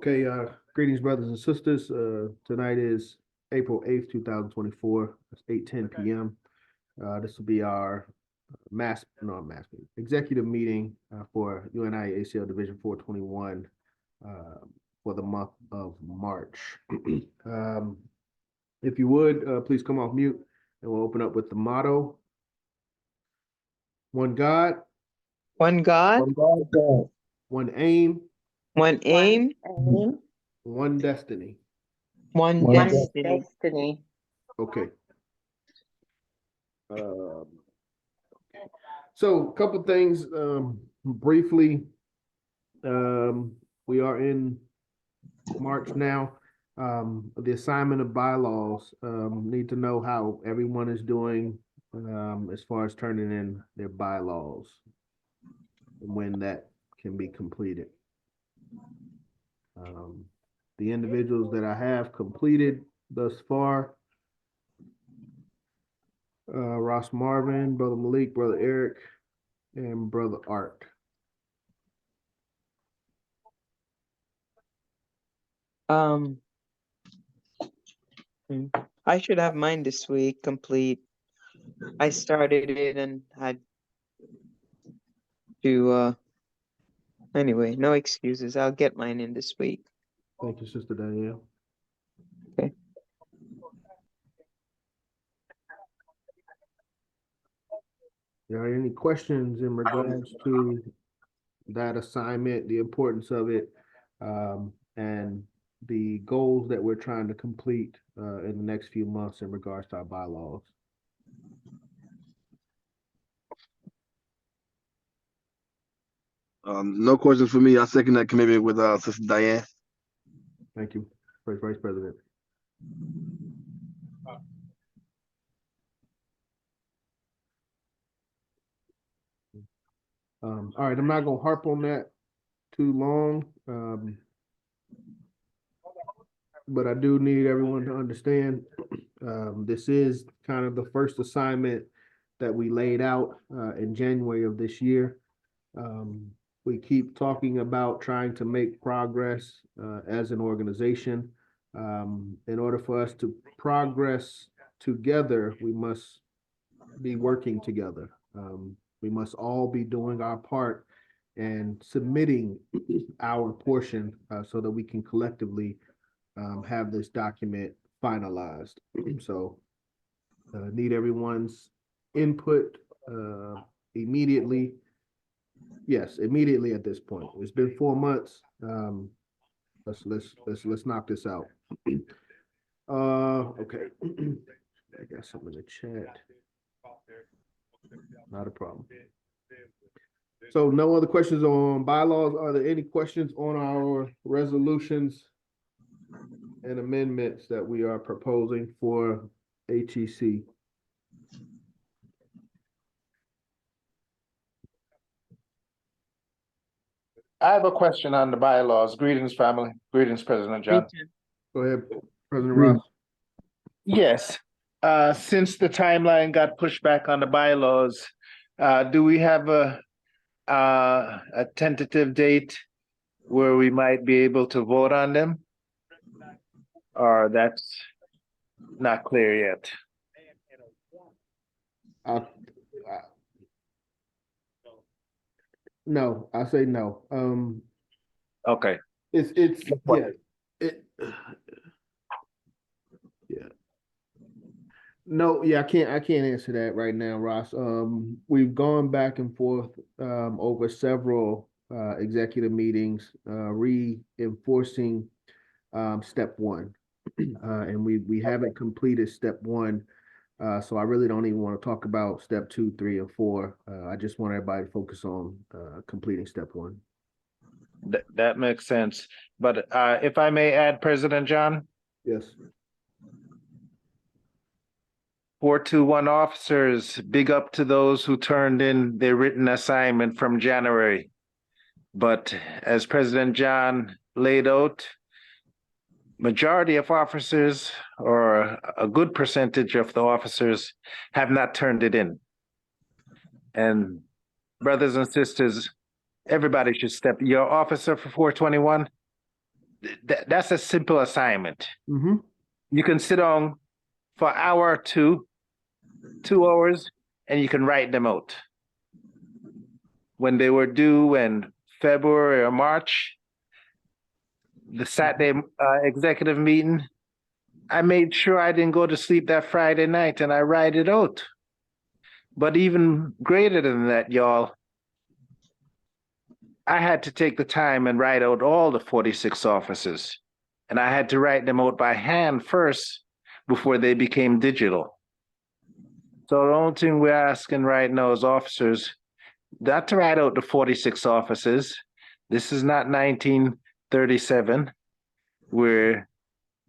Okay, greetings, brothers and sisters. Tonight is April 8th, 2024. It's 8:10 p.m. This will be our executive meeting for UNIA-ACL Division 421 for the month of March. If you would, please come off mute and we'll open up with the motto. One God. One God. One God. One aim. One aim. One destiny. One destiny. Okay. So a couple things briefly. We are in March now. The assignment of bylaws, need to know how everyone is doing as far as turning in their bylaws and when that can be completed. The individuals that I have completed thus far, Ross Marvin, Brother Malik, Brother Eric, and Brother Art. I should have mine this week complete. I started it and had to anyway, no excuses. I'll get mine in this week. Thank you, Sister Danielle. Okay. Are there any questions in regards to that assignment, the importance of it, and the goals that we're trying to complete in the next few months in regards to our bylaws? No questions for me. I second that commitment with Sister Diane. Thank you, Vice President. All right, I'm not gonna harp on that too long, but I do need everyone to understand this is kind of the first assignment that we laid out in January of this year. We keep talking about trying to make progress as an organization. In order for us to progress together, we must be working together. We must all be doing our part and submitting our portion so that we can collectively have this document finalized. So need everyone's input immediately. Yes, immediately at this point. It's been 4 months. Let's knock this out. Okay. I got something in the chat. Not a problem. So no other questions on bylaws. Are there any questions on our resolutions and amendments that we are proposing for HEC? I have a question on the bylaws. Greetings, family. Greetings, President John. Go ahead, President Ross. Yes. Since the timeline got pushed back on the bylaws, do we have a tentative date where we might be able to vote on them? Or that's not clear yet? No, I say no. Okay. It's yeah. No, yeah, I can't answer that right now, Ross. We've gone back and forth over several executive meetings, reinforcing step one. And we haven't completed step one. So I really don't even want to talk about step 2, 3, and 4. I just want everybody to focus on completing step one. That makes sense. But if I may add, President John? Yes. 421 officers, big up to those who turned in their written assignment from January. But as President John laid out, majority of officers, or a good percentage of the officers, have not turned it in. And brothers and sisters, everybody should step. Your officer for 421, That's a simple assignment. Mm-hmm. You can sit down for an hour or 2 hours, and you can write them out. When they were due in February or March, the Saturday executive meeting, I made sure I didn't go to sleep that Friday night, and I write it out. But even greater than that, y'all, I had to take the time and write out all the 46 officers. And I had to write them out by hand first before they became digital. So the only thing we're asking right now is officers not to write out the 46 officers. This is not 1937, where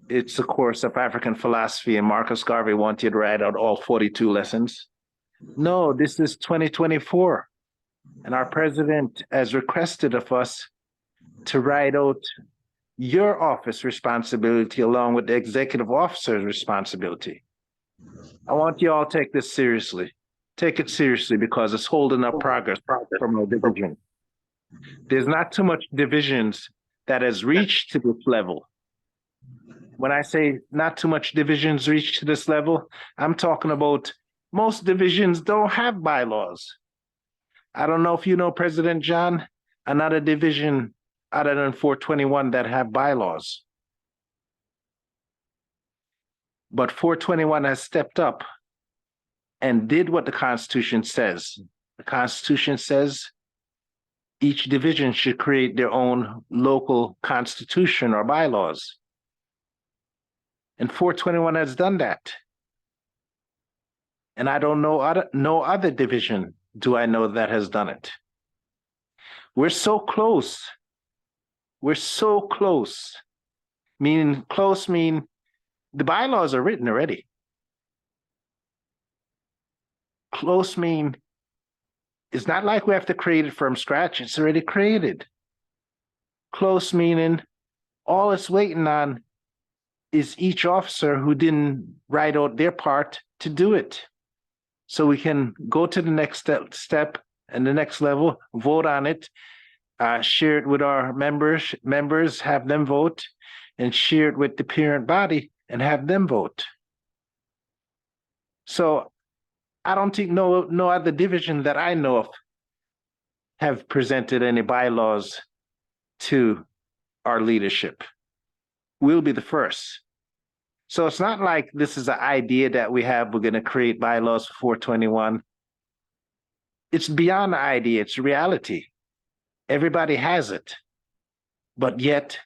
it's a course of African philosophy and Marcus Garvey wanted you to write out all 42 lessons. No, this is 2024. And our president has requested of us to write out your office responsibility along with the executive officer's responsibility. I want you all to take this seriously. Take it seriously because it's holding up progress from our division. There's not too much divisions that has reached to this level. When I say not too much divisions reached to this level, I'm talking about most divisions don't have bylaws. I don't know if you know, President John, another division other than 421 that have bylaws. But 421 has stepped up and did what the Constitution says. The Constitution says each division should create their own local constitution or bylaws. And 421 has done that. And I don't know no other division do I know that has done it. We're so close. We're so close. Meaning close mean the bylaws are written already. Close mean it's not like we have to create it from scratch. It's already created. Close meaning all it's waiting on is each officer who didn't write out their part to do it. So we can go to the next step and the next level, vote on it, share it with our members, have them vote, and share it with the parent body and have them vote. So I don't think no other division that I know of have presented any bylaws to our leadership. We'll be the first. So it's not like this is an idea that we have, we're going to create bylaws for 421. It's beyond the idea, it's reality. Everybody has it. But yet,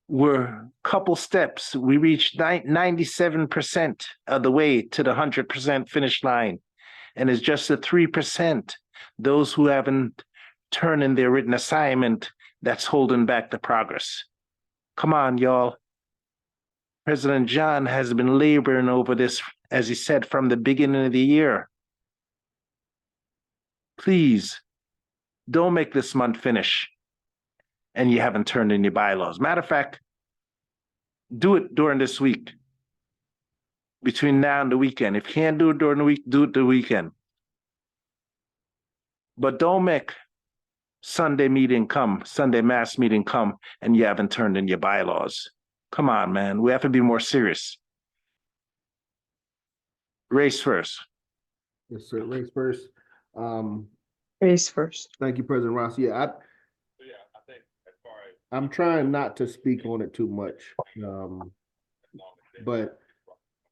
we're a couple steps. We reached 97% of the way to the 100% finish line. And it's just the 3%, those who haven't turned in their written assignment, that's holding back the progress. Come on, y'all. President John has been laboring over this, as he said, from the beginning of the year. Please, don't make this month finish and you haven't turned in your bylaws. Matter of fact, do it during this week, between now and the weekend. If you can't do it during the week, do it the weekend. But don't make Sunday mass meeting come, and you haven't turned in your bylaws. Come on, man. We have to be more serious. Race first. Yes, sir. Race first. Race first. Thank you, President Ross. Yeah, I think as far as I'm trying not to speak on it too much. But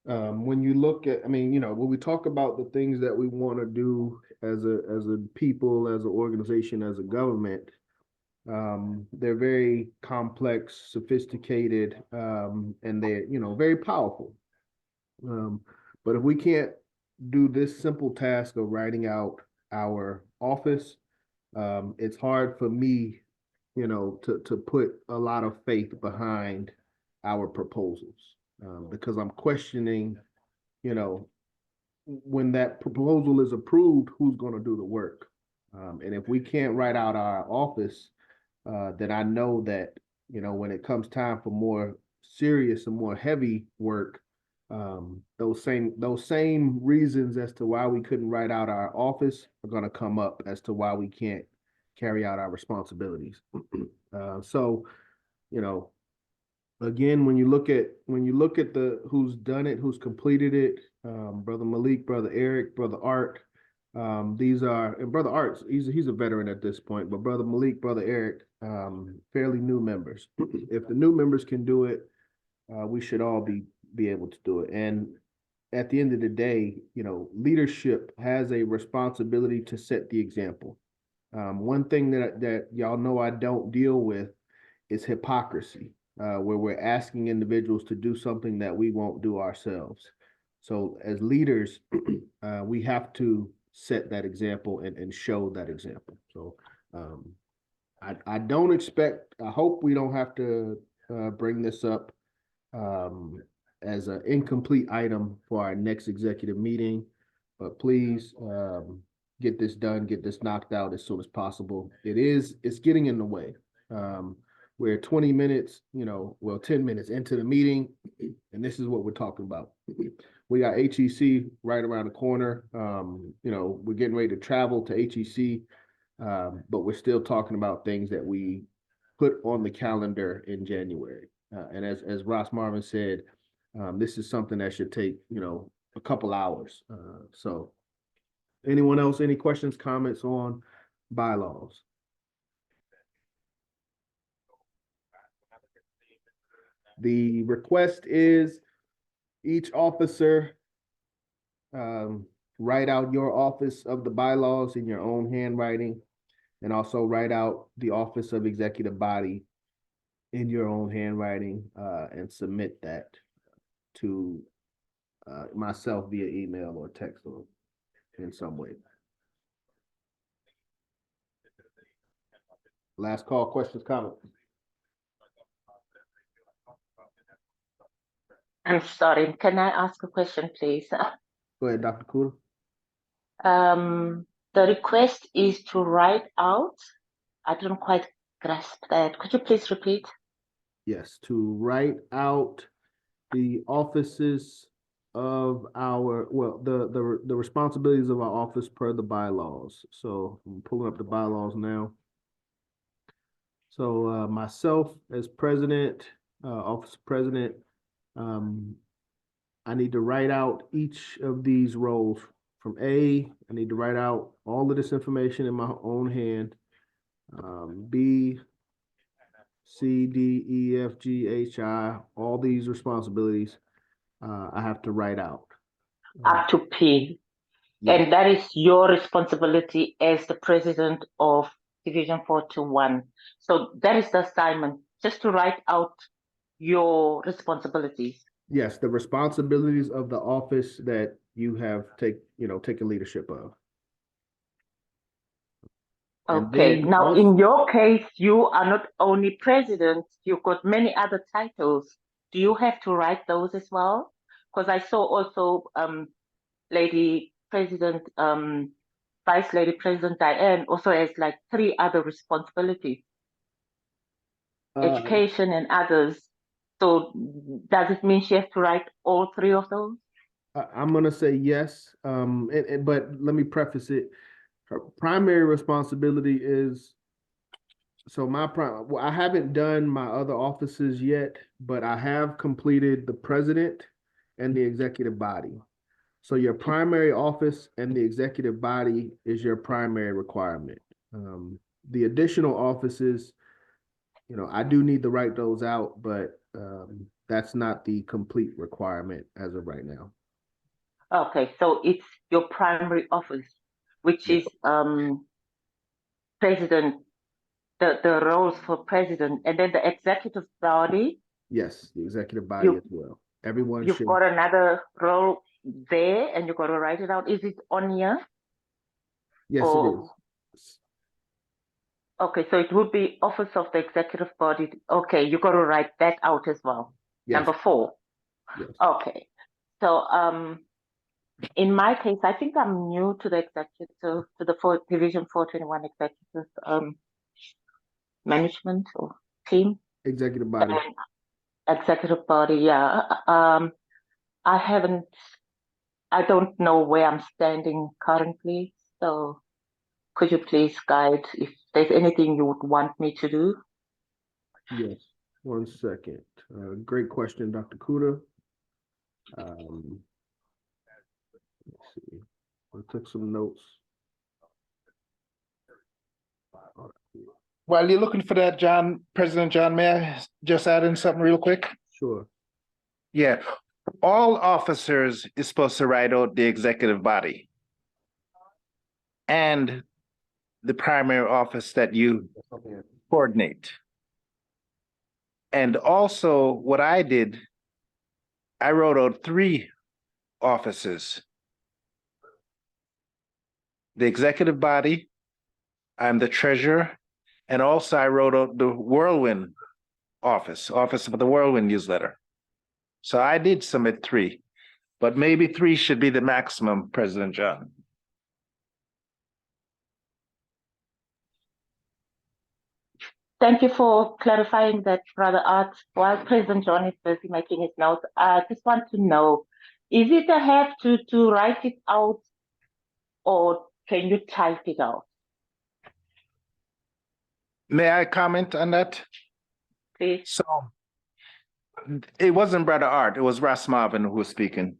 when you look at, I mean, when we talk about the things that we want to do as a people, as an organization, as a government, they're very complex, sophisticated, and they're, very powerful. But if we can't do this simple task of writing out our office, it's hard for me, to put a lot of faith behind our proposals, because I'm questioning, when that proposal is approved, who's going to do the work? And if we can't write out our office, then I know that, when it comes time for more serious and more heavy work, those same reasons as to why we couldn't write out our office are going to come up as to why we can't carry out our responsibilities. So, Again, when you look at the who's done it, who's completed it, Brother Malik, Brother Eric, Brother Art, these are, and Brother Art, he's a veteran at this point, but Brother Malik, Brother Eric, fairly new members. If the new members can do it, we should all be able to do it. And at the end of the day, you know, leadership has a responsibility to set the example. One thing that y'all know I don't deal with is hypocrisy, where we're asking individuals to do something that we won't do ourselves. So as leaders, we have to set that example and show that example. So I don't expect, I hope we don't have to bring this up as an incomplete item for our next executive meeting, but please get this done, get this knocked out as soon as possible. It's getting in the way. We're 20 minutes, 10 minutes into the meeting, and this is what we're talking about. We got HEC right around the corner. We're getting ready to travel to HEC, but we're still talking about things that we put on the calendar in January. And as Ross Marvin said, this is something that should take, a couple hours. So anyone else, any questions, comments on bylaws? The request is each officer write out your office of the bylaws in your own handwriting, and also write out the office of executive body in your own handwriting, and submit that to myself via email or text or in some way. Last call, questions, comments? I'm sorry, can I ask a question, please? Go ahead, Dr. Kuda. The request is to write out, I don't quite grasp that. Could you please repeat? Yes, to write out the offices of the responsibilities of our office per the bylaws. So I'm pulling up the bylaws now. So myself as president, office president, I need to write out each of these roles from A. I need to write out all of this information in my own hand. B, C, D, E, F, G, H, I, all these responsibilities I have to write out. Up to P. Yes. And that is your responsibility as the president of Division 421. So that is the assignment, just to write out your responsibilities. Yes, the responsibilities of the office that you have taken leadership of. Okay, now in your case, you are not only president, you've got many other titles. Do you have to write those as well? Because I saw also Lady President, Vice Lady President Diane also has like 3 other responsibilities, education and others. So does it mean she has to write all 3 of those? I'm gonna say yes, but let me preface it. Her primary responsibility is, I haven't done my other offices yet, but I have completed the president and the executive body. So your primary office and the executive body is your primary requirement. The additional offices, I do need to write those out, but that's not the complete requirement as of right now. Okay, so it's your primary office, which is president, the roles for president, and then the executive body. Yes, the executive body as well. Everyone You've got another role there, and you've got to write it out. Is it on here? Yes, it is. Okay, so it would be office of the executive body. Okay, you got to write that out as well. Yes. Number 4. Yes. Okay, so in my case, I think I'm new to the executive, to the Division 421 executive management or team. Executive body. Executive body, yeah. I don't know where I'm standing currently, so could you please guide if there's anything you would want me to do? Yes. 1 second. Great question, Dr. Kuda. Let's see. I took some notes. While you're looking for that, President John, may I just add in something real quick? Sure. Yeah, all officers is supposed to write out the executive body and the primary office that you coordinate. And also what I did, I wrote out 3 offices. The executive body, I'm the treasurer, and also I wrote out the Whirlwind office of the Whirlwind newsletter. So I did submit 3, but maybe 3 should be the maximum, President John. Thank you for clarifying that, Brother Art. While President John is busy making his notes, I just want to know, is it a have to write it out, or can you type it out? May I comment on that? Please. So it wasn't Brother Art, it was Ras Marvin who was speaking.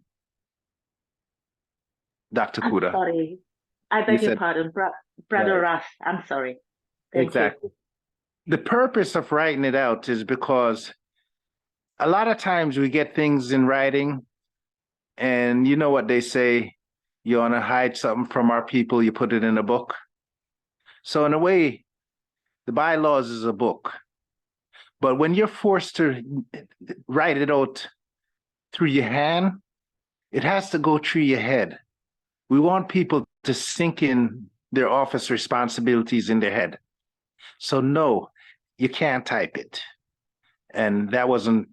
Dr. I'm Kuda. sorry. I beg your pardon, Brother Russ. I'm sorry. Thank Exactly. you. The purpose of writing it out is because a lot of times we get things in writing, and you know what they say, you want to hide something from our people, you put it in a book. So in a way, the bylaws is a book. But when you're forced to write it out through your hand, it has to go through your head. We want people to sink in their office responsibilities in their head. So no, you can't type it. And that wasn't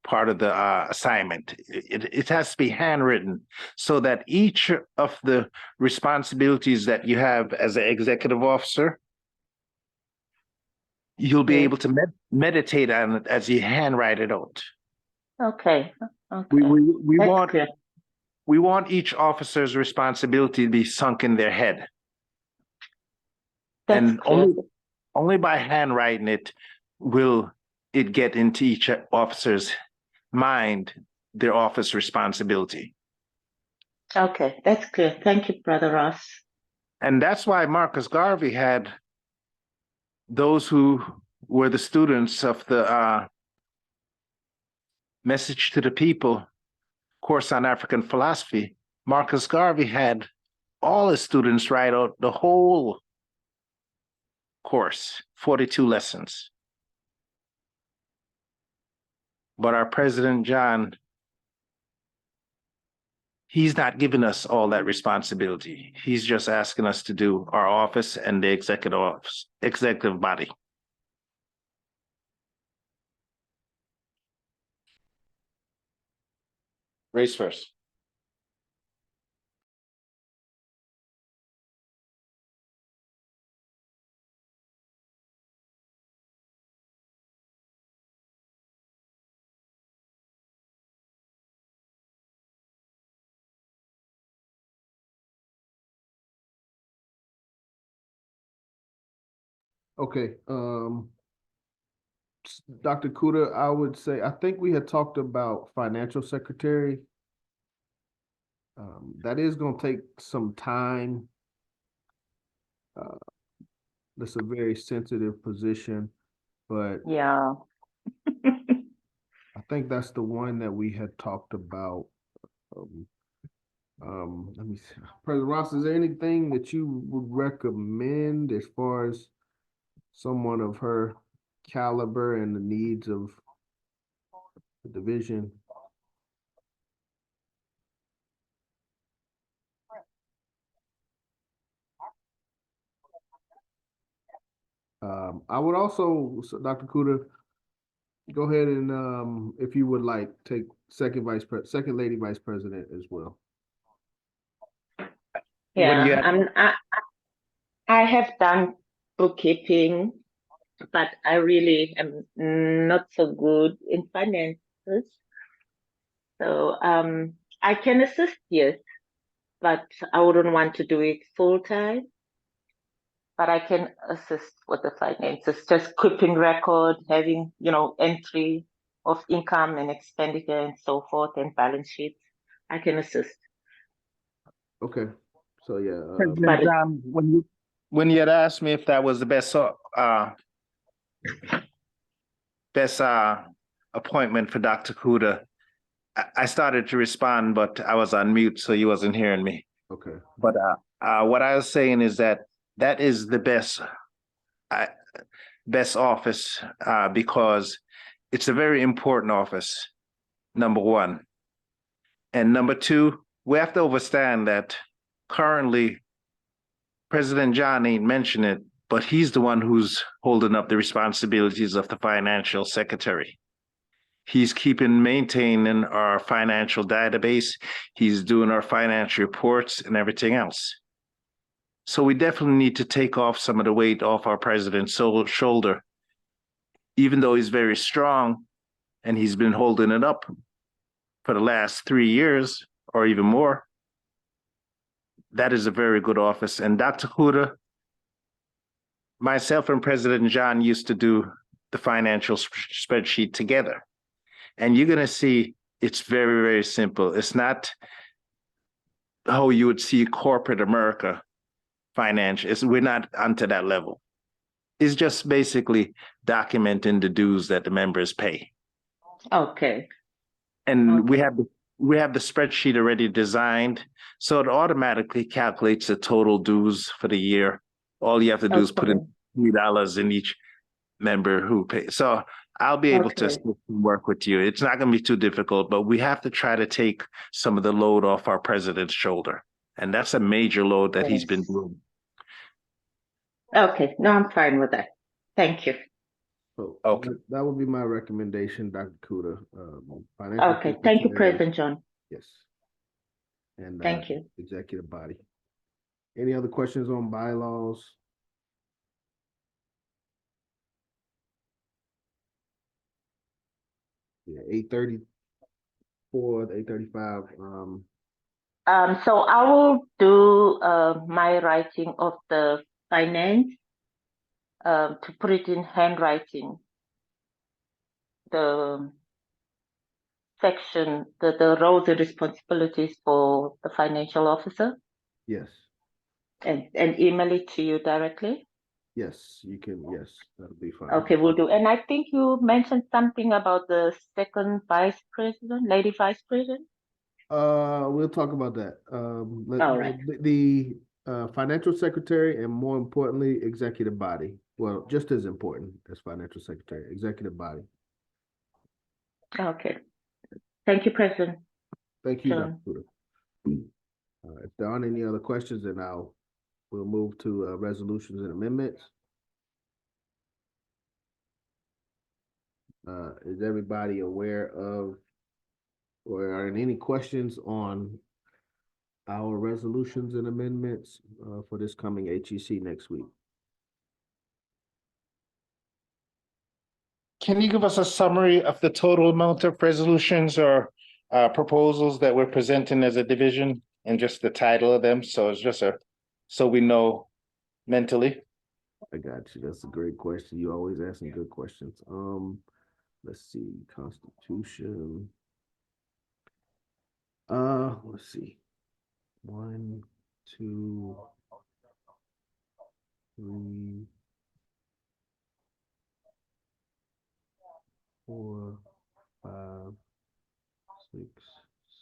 part of the assignment. It has to be handwritten so that each of the responsibilities that you have as an executive officer, you'll be able to meditate on it as you handwrite it out. Okay. Okay. We want each officer's responsibility to be sunk in their head. That's and only by handwriting it will it get into each officer's mind, their office responsibility. Okay, that's clear. Thank you, Brother Ross. And that's why Marcus Garvey had those who were the students of the Message to the People course on African philosophy. Marcus Garvey had all his students write out the whole course, 42 lessons. But our President John, he's not giving us all that responsibility. He's just asking us to do our office and the executive body. Race first. Okay, Dr. Kuda, I would say, I think we had talked about financial secretary. That is gonna take some time. That's a very sensitive position, but Yeah. I think that's the one that we had talked about. Let me see. President Ross, is there anything that you would recommend as far as someone of her caliber and the needs of the division? I would also, so Dr. Kuda, go ahead and if you would like, take second lady vice president as well. Yeah, I have done bookkeeping, but I really am not so good in finances. So I can assist, yes, but I wouldn't want to do it full time. but I can assist with the finances, just keeping record, having, entry of income and expenditure and so forth, and balance sheets. I can assist. Okay, so yeah, President But John, when you had asked me if that was the best appointment for Dr. Kuda, I started to respond, but I was on mute, so you wasn't hearing me. okay, But what I was saying is that is the best office because it's a very important office, number one. And number two, we have to understand that currently President John ain't mentioned it, but he's the one who's holding up the responsibilities of the financial secretary. He's maintaining our financial database. He's doing our financial reports and everything else. So we definitely need to take off some of the weight off our president's shoulder. Even though he's very strong and he's been holding it up for the last 3 years or even more, that is a very good office. And Dr. Huda, myself and President John used to do the financial spreadsheet together. And you're going to see it's very, very simple. It's not how you would see corporate America financial. We're not onto that level. It's just basically documenting the dues that the members pay. okay. And Okay. we have the spreadsheet already designed, so it automatically calculates the total dues for the year. All you have to do is put in $3 in each member who pays. So I'll be able to work with you. It's not going to be too difficult, but we have to try to take some of the load off our president's shoulder. And that's a major load that he's been doing. Okay, no, I'm fine with that. Thank you. so Okay. that would be my recommendation, Dr. Kuda. Okay, thank you, President John. Yes. And Thank you. executive body. Any other questions on bylaws? Yeah, 8:34, 8:35. So I will do my writing of the finance to put it in handwriting. The section, the roles and responsibilities for the financial officer, Yes, and email it to you directly. yes, you can. Yes, that'll be fine. Okay, we'll do. And I think you mentioned something about the second vice president, lady vice president. We'll talk about that. All right. The financial secretary, and more importantly, executive body. Well, just as important as financial secretary, executive body. Okay. Thank you, President. Thank you, John. Dr. Kuda. If there aren't any other questions, then we'll move to resolutions and amendments. Is everybody aware of, or are there any questions on our resolutions and amendments for this coming HEC next week? Can you give us a summary of the total amount of resolutions or proposals that we're presenting as a division and just the title of them? So it's just so we know mentally. I got you. That's a great question. You always asking good questions. Let's see, Constitution. Let's see. 1, 2, 3, 4, 5, 6,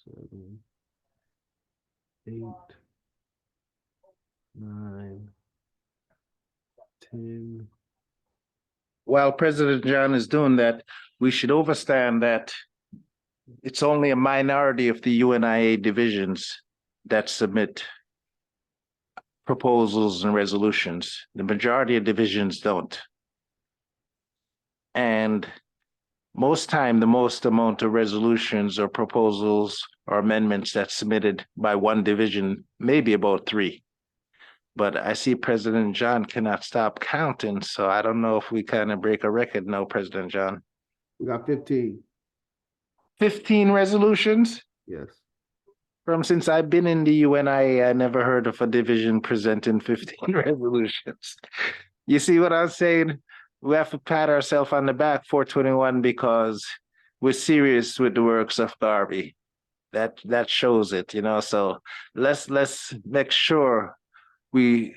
7, 8, 9, 10. While President John is doing that, we should understand that it's only a minority of the UNIA divisions that submit proposals and resolutions. The majority of divisions don't. And most time, the most amount of resolutions or proposals or amendments that's submitted by one division, maybe about 3. But I see President John cannot stop counting, so I don't know if we kind of break a record now, President John. We got 15. 15 resolutions? Yes. From since I've been in the UNIA, I never heard of a division presenting 15 resolutions. You see what I'm saying? We have to pat ourselves on the back, 421, because we're serious with the works of Garvey. That shows it, you know. So let's make sure we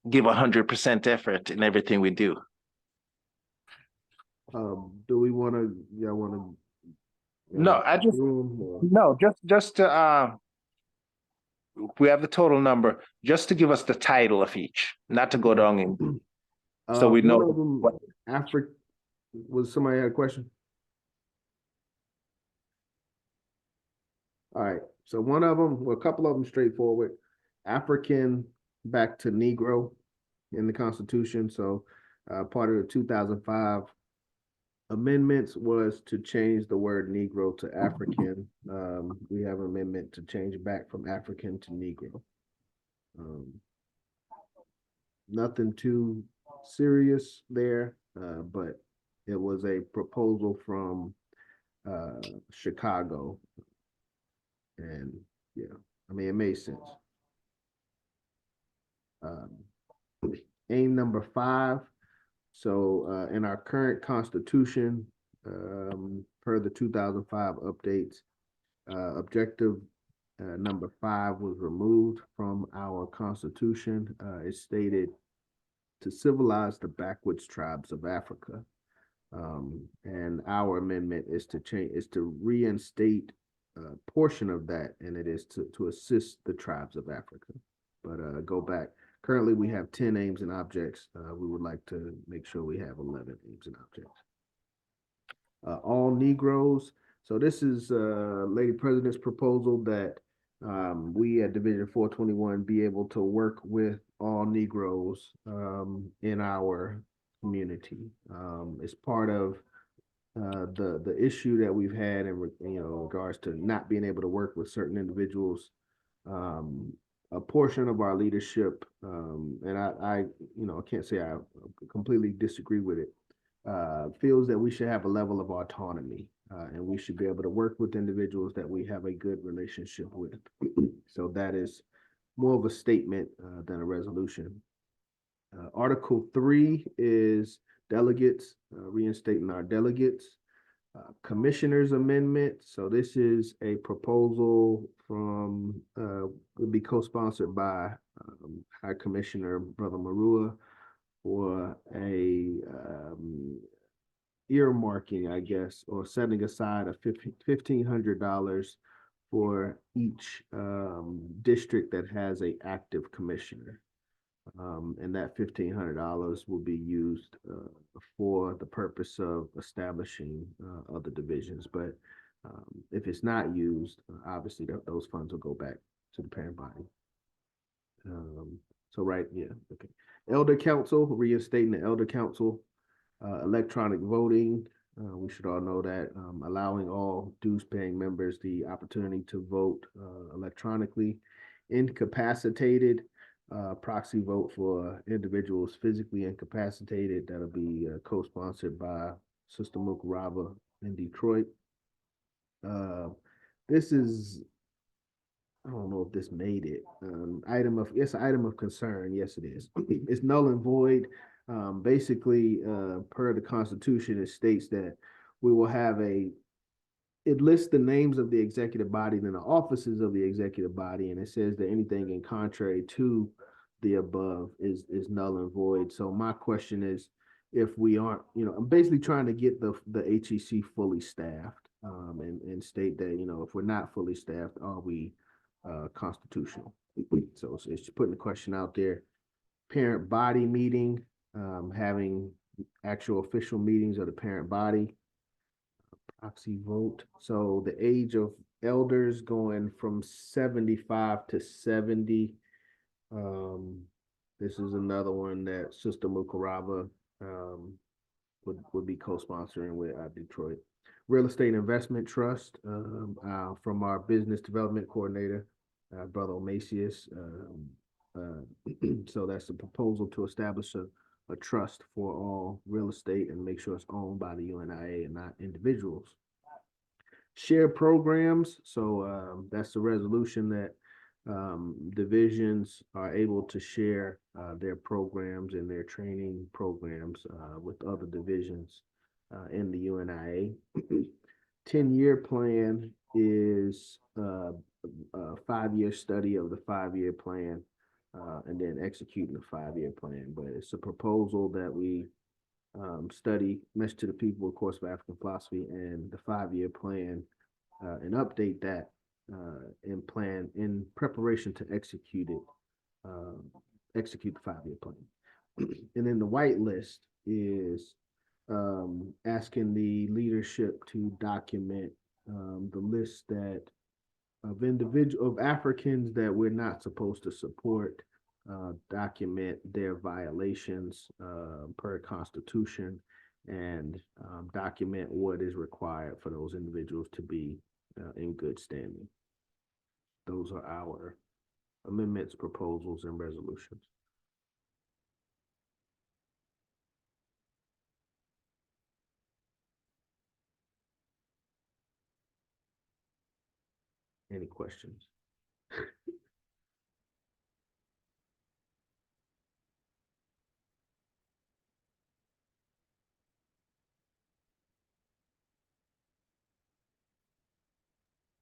give 100% effort in everything we do. Do we want to, y'all want to? No, just to we have the total number, just to give us the title of each, not to go down in, so we know. One of them, Africa, was somebody had a question? All right, so one of them, well, a couple of them straightforward. African back to Negro in the Constitution. So part of the 2005 amendments was to change the word Negro to African. We have an amendment to change it back from African to Negro. Nothing too serious there, but it was a proposal from Chicago. And yeah, I mean, it made sense. Aim number 5. So in our current constitution, per the 2005 updates, objective number 5 was removed from our constitution. It stated to civilize the backwoods tribes of Africa. And our amendment is to reinstate a portion of that, and it is to assist the tribes of Africa. But go back. Currently, we have 10 aims and objects. We would like to make sure we have 11 aims and objects. All Negroes. So this is Lady President's proposal that we at Division 421 be able to work with all Negroes in our community. It's part of the issue that we've had in regards to not being able to work with certain individuals. A portion of our leadership, and I can't say I completely disagree with it, feels that we should have a level of autonomy, and we should be able to work with individuals that we have a good relationship with. So that is more of a statement than a resolution. Article 3 is delegates, reinstating our delegates. Commissioner's amendment. So this is a proposal from, would be co-sponsored by High Commissioner Brother Marua for a earmarking, I guess, or setting aside of $1,500 for each district that has a active commissioner. And that $1,500 will be used for the purpose of establishing other divisions. But if it's not used, obviously those funds will go back to the parent body. Okay. Elder Council, reinstating the Elder Council, electronic voting. We should all know that, allowing all dues-paying members the opportunity to vote electronically. Incapacitated, proxy vote for individuals physically incapacitated. That'll be co-sponsored by Sister Mukaraba in Detroit. This is, I don't know if this made it. It's an item of concern. Yes, it is. It's null and void. Basically, per the Constitution, it states that we will have it lists the names of the executive body and the offices of the executive body, and it says that anything in contrary to the above is null and void. So my question is, if we aren't, I'm basically trying to get the HEC fully staffed, and state that, if we're not fully staffed, are we constitutional? So it's putting the question out there. Parent body meeting, having actual official meetings of the parent body. Proxy vote. So the age of elders going from 75 to 70. This is another one that Sister Mukaraba would be co-sponsoring with Detroit. Real Estate Investment Trust, from our business development coordinator, Brother Omasius. So that's a proposal to establish a trust for all real estate and make sure it's owned by the UNIA and not individuals. share programs. So that's the resolution that divisions are able to share their programs and their training programs with other divisions in the UNIA. 10-year plan is a 5-year study of the 5-year plan and then executing the 5-year plan. But it's a proposal that we study Message to the People, Course of African Philosophy, and the 5-year plan, and update that and plan in preparation to execute it, execute the 5-year plan. And then the white list is asking the leadership to document the list that of Africans that we're not supposed to support, document their violations per Constitution, and document what is required for those individuals to be in good standing. Those are our amendments, proposals, and resolutions. Any questions?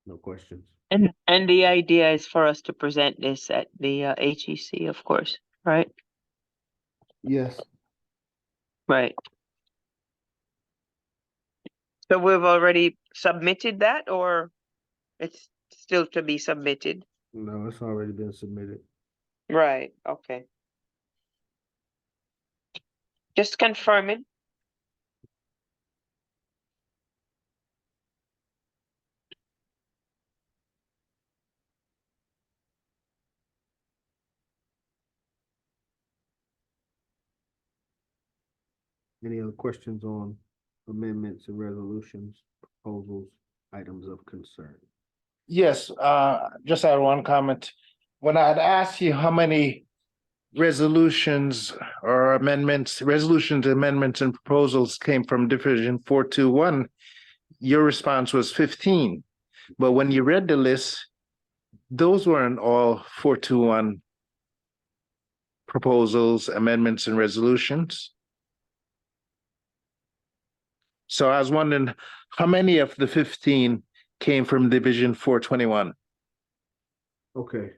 No questions. And the idea is for us to present this at the HEC, of course, right? Yes. Right. So we've already submitted that, or it's still to be submitted? No, it's already been submitted. Right, okay. Just confirming. Any other questions on amendments and resolutions, proposals, items of concern? Yes, just had one comment. When I had asked you how many resolutions or amendments, resolutions, amendments, and proposals came from Division 421, your response was 15. But when you read the list, those weren't all 421 proposals, amendments, and resolutions. So I was wondering how many of the 15 came from Division 421? Okay.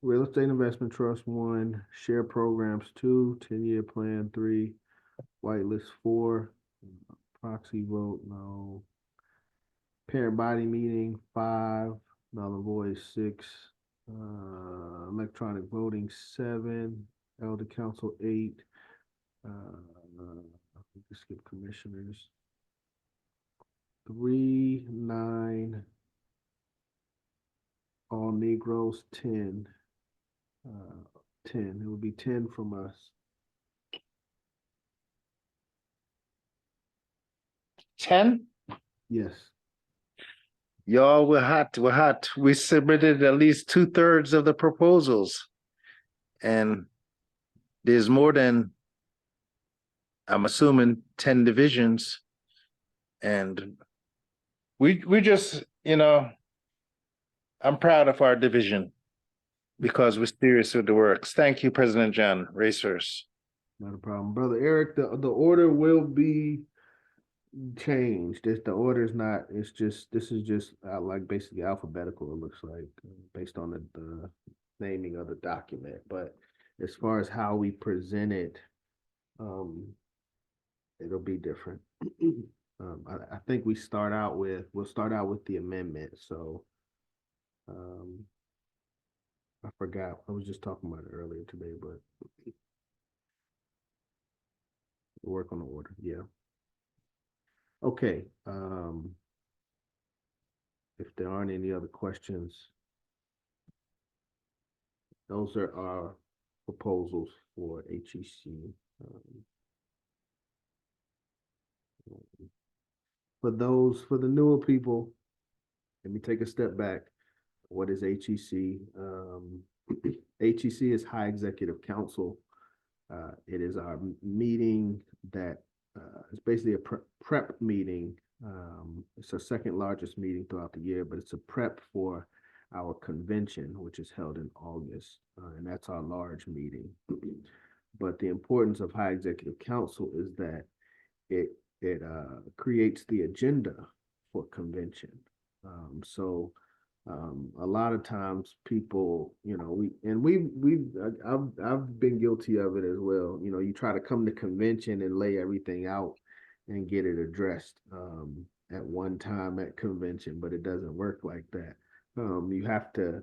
Real estate investment trust 1, share programs 2, 10-year plan 3, whitelist 4, proxy vote no, parent body meeting 5, null and void 6, electronic voting 7, elder council 8, skip commissioners 3, 9, all Negroes 10. 10. It would be 10 from us. 10? Yes. Y'all were hot. We're hot. We submitted at least 2/3 of the proposals. And there's more than, I'm assuming, 10 divisions. And we just, I'm proud of our division because we're serious with the works. Thank you, President John. Racers. Not a problem. Brother Eric, the order will be changed. The order is not, it's just, this is just like basically alphabetical, it looks like, based on the naming of the document. But as far as how we present it, it'll be different. I think we'll start out with the amendment. So I forgot, I was just talking about it earlier today, but work on the order, yeah. Okay, if there aren't any other questions, those are our proposals for HEC. For the newer people, let me take a step back. What is HEC? HEC is High Executive Council. It is our meeting that is basically basically a prep meeting. It's the second largest meeting throughout the year, but it's a prep for our convention, which is held in August, and that's our large meeting. But the importance of High Executive Council is that it creates the agenda for convention. So a lot of times people, you know, I've been guilty of it as well. You know, you try to come to convention and lay everything out and get it addressed at one time at convention, but it doesn't work like that. You have to,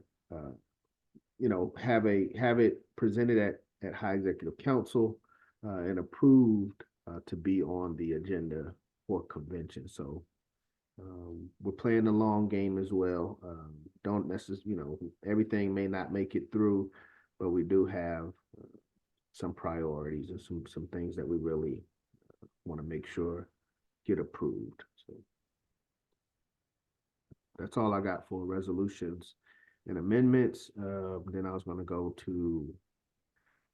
you know, have it presented at High Executive Council and approved to be on the agenda for convention. So we're playing the long game as well. Don't necessarily, you know, everything may not make it through, but we do have some priorities and some things that we really want to make sure get approved. So that's all I got for resolutions and amendments. Then I was going to go to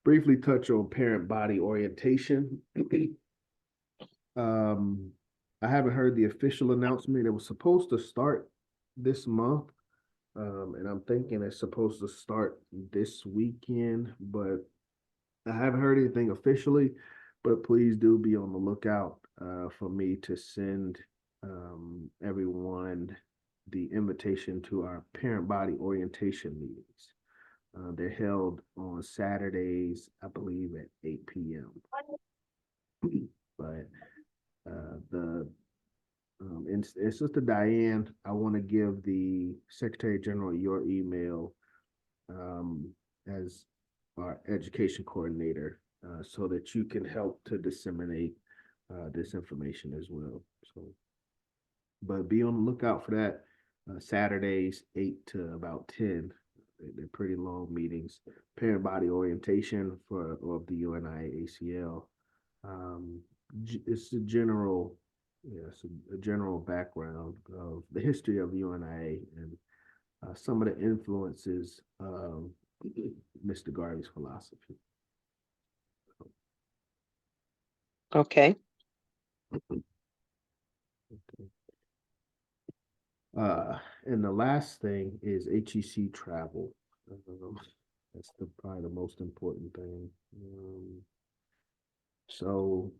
briefly touch on parent body orientation. I haven't heard the official announcement. It was supposed to start this month, and I'm thinking it's supposed to start this weekend, but I haven't heard anything officially. But please do be on the lookout for me to send everyone the invitation to our parent body orientation meetings. They're held on Saturdays, I believe, at 8 p.m. But and Sister Diane, I want to give the Secretary General your email as our education coordinator so that you can help to disseminate this information as well. So, but be on the lookout for that. Saturdays, 8 to about 10. They're pretty long meetings. Parent body orientation of the UNIA-ACL. It's a general background of the history of the UNIA and some of the influences of Mr. Garvey's philosophy. Okay. And the last thing is HEC travel. That's probably the most important thing. So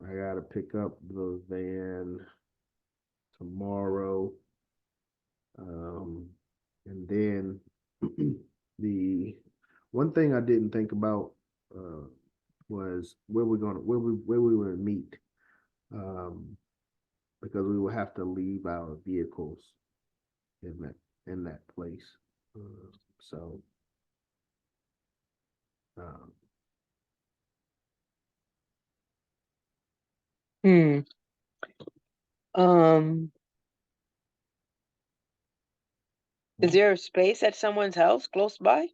I gotta pick up the van tomorrow. And then the one thing I didn't think about was where we would meet. Because we will have to leave our vehicles in that place. So Is there a space at someone's house close by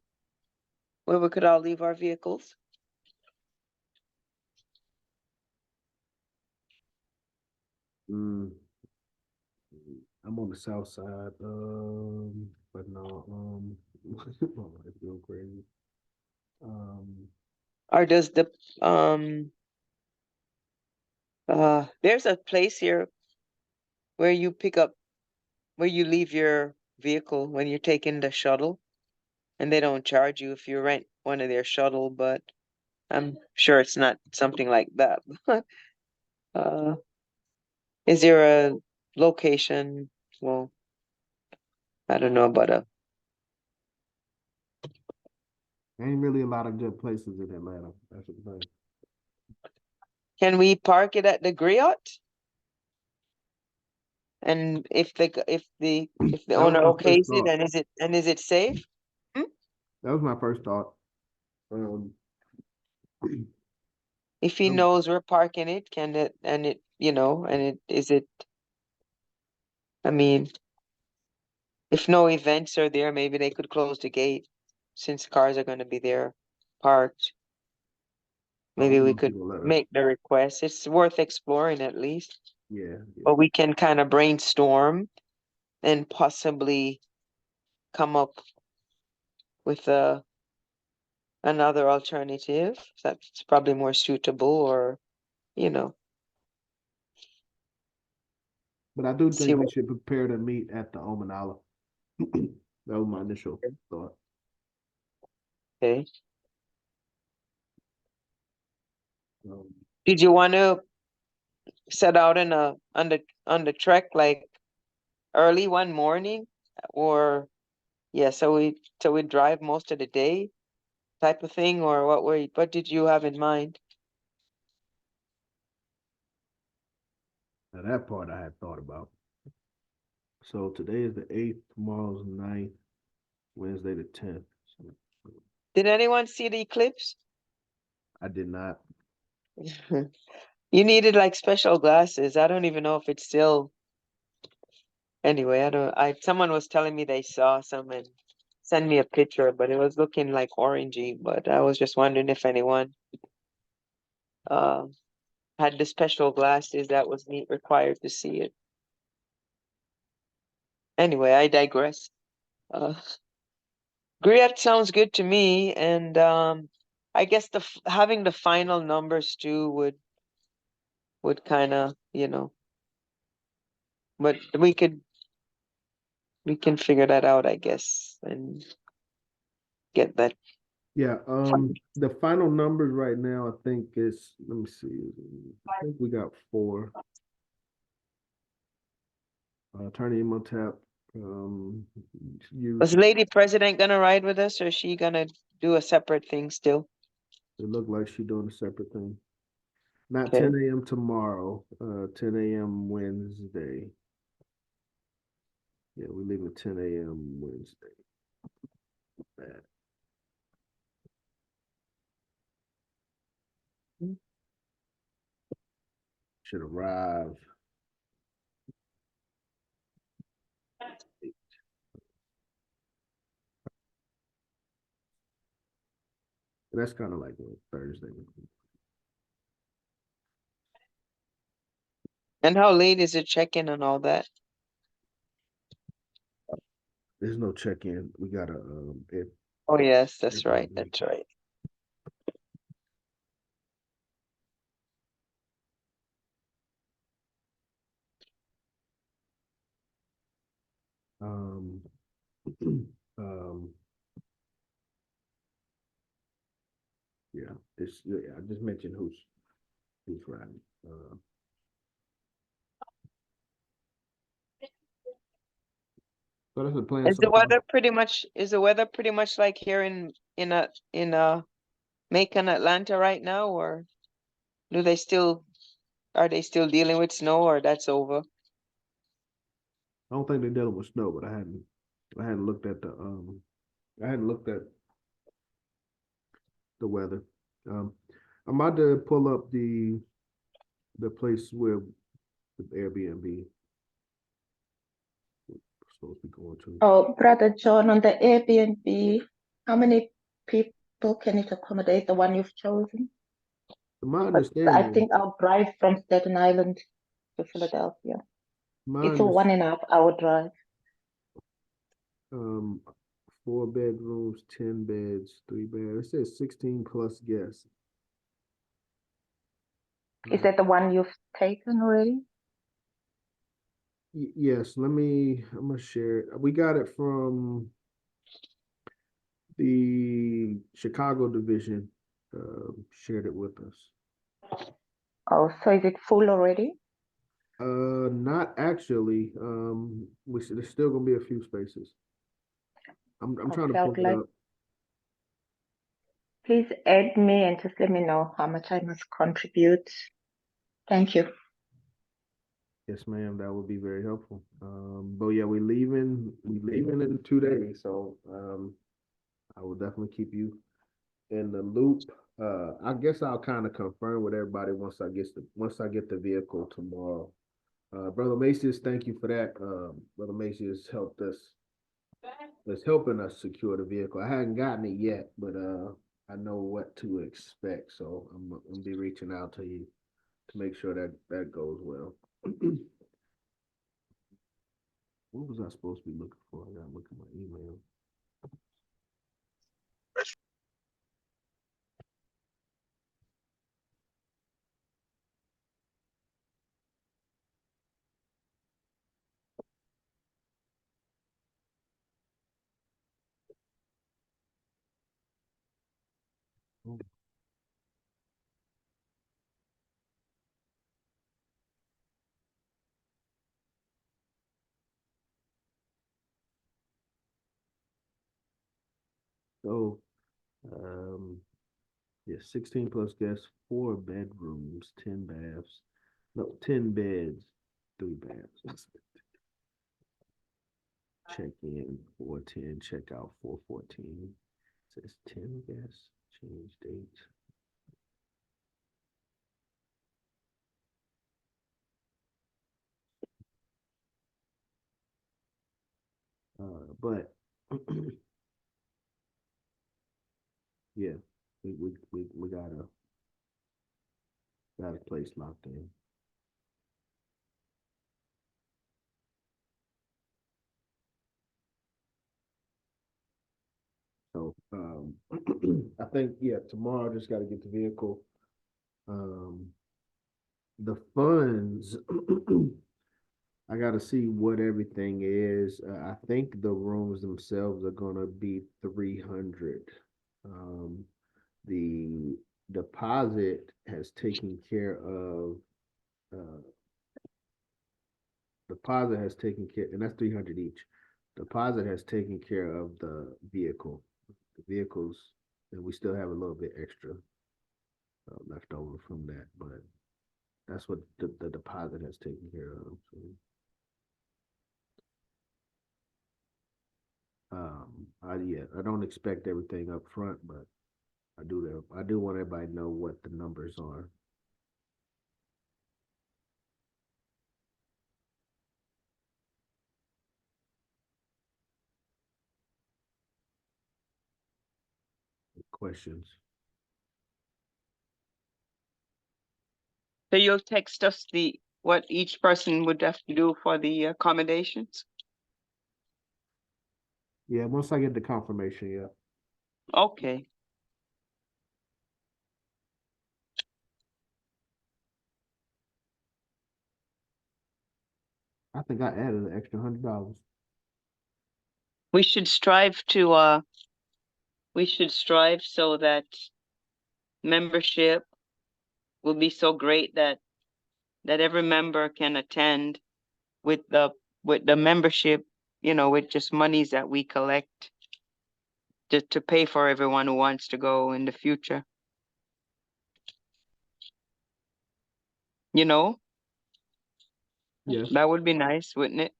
where we could all leave our vehicles? I'm on the south side, but no, my life real crazy. Or does the there's a place here where you leave your vehicle when you're taking the shuttle, and they don't charge you if you rent one of their shuttle, but I'm sure it's not something like that. Is there a location? Well, I don't know about Ain't really a lot of good places in Atlanta. That's the thing. can we park it at the Griot? And if the owner was my first okays it, thought. and is it safe? That was my first thought. If he knows we're parking it, can it, and it, you know, and it, is it, I mean, if no events are there, maybe they could close the gate since cars are gonna be there parked. Maybe we could people let us. make the request. It's worth exploring at least, Yeah. but we can kind of brainstorm and possibly come up with another alternative that's probably more suitable, or, you know. But I do See think we what, should prepare to meet at the Omanala. That was my initial thought. okay. Um, Did you want to set out on the trek like early one morning, or yeah, so we drive most of the day type of thing, or what did you have in mind? Now that part I had thought about. So today is the 8th, tomorrow's the 9th, Wednesday the 10th. So Did anyone see the eclipse? I did not. You needed like special glasses. I don't even know if it's still. Anyway, someone was telling me they saw some and sent me a picture, but it was looking like orangey. But I was just wondering if anyone uh had the special glasses that was required to see it. Anyway, I digress. Uh, Great sounds good to me, and I guess having the final numbers too would kind of, but we can figure that out, I guess, and get that. Yeah, the final numbers right now, I think is, let me see. I think we got 4. Attorney Imhotep, Was used, Lady President gonna ride with us, or is she gonna do a separate thing still? it looked like she doing a separate thing. Not Okay. 10 a.m. tomorrow, 10 a.m. Wednesday. Yeah, we leave at 10 a.m. Wednesday. Bad. Should arrive. That's kind of like a Thursday. And how late is it check-in and all that? There's no check-in. We gotta Oh yes, that's Airbnb. right. That's right. Um, um, yeah, I just mentioned who's riding. So that's the plan Is so the far. weather pretty much like here in Macon, Atlanta right now, or do they still are they still dealing with snow, or that's over? I don't think they're dealing with snow, but I hadn't looked at I hadn't looked at the weather. Um, I'm about to pull up the place where the Airbnb we're supposed to be going to. Oh, Brother John, on the Airbnb, how many people can it accommodate, the one you've chosen? My But I understanding, think I'll drive from Staten Island to Philadelphia. my It's a under, 1.5 hour drive. um, 4 bedrooms, 10 beds, 3 beds. It says 16 plus guests. Is that the one you've taken already? Yes, I'm gonna share it. We got it from the Chicago division, shared it with us. Oh, so is it full already? Not actually. There's still gonna be a few spaces. I'm I trying to pull felt it like, up. please add me and just let me know how much I must contribute. Thank you. Yes, ma'am, that would be very helpful. But yeah, we leaving in 2 days, so I will definitely keep you in the loop. I guess I'll kind of confirm with everybody once I get the vehicle tomorrow. Brother Macias, thank you for that. Brother Macias helped us, is helping us secure the vehicle. I hadn't gotten it yet, but I know what to expect. So I'm gonna be reaching out to you to make sure that that goes well. What was I supposed to be looking for? I gotta look at my email. So, yeah, 16 plus guests, 4 bedrooms, 10 baths. No, 10 beds, 3 baths. Check in 410, check out 414. Says 10 guests, change date. But yeah, we got a place locked in. So I think tomorrow I just got to get the vehicle. The funds I got to see what everything is. I think the rooms themselves are gonna be 300. The deposit has taken care of. Uh, Deposit has taken care, and that's 300 each. Deposit has taken care of the vehicle. The vehicles, and we still have a little bit extra left over from that, but that's what the deposit has taken care of. So, I don't expect everything up front, but I do want everybody to know what the numbers are. Questions? So you'll text us what each person would have to do for the accommodations? Yeah, once I get the confirmation, yeah. Okay. I think I added an extra $100. We should strive so that membership will be so great that every member can attend with the membership, with just monies that we collect to pay for everyone who wants to go in the future. Yes. That would be nice, wouldn't it?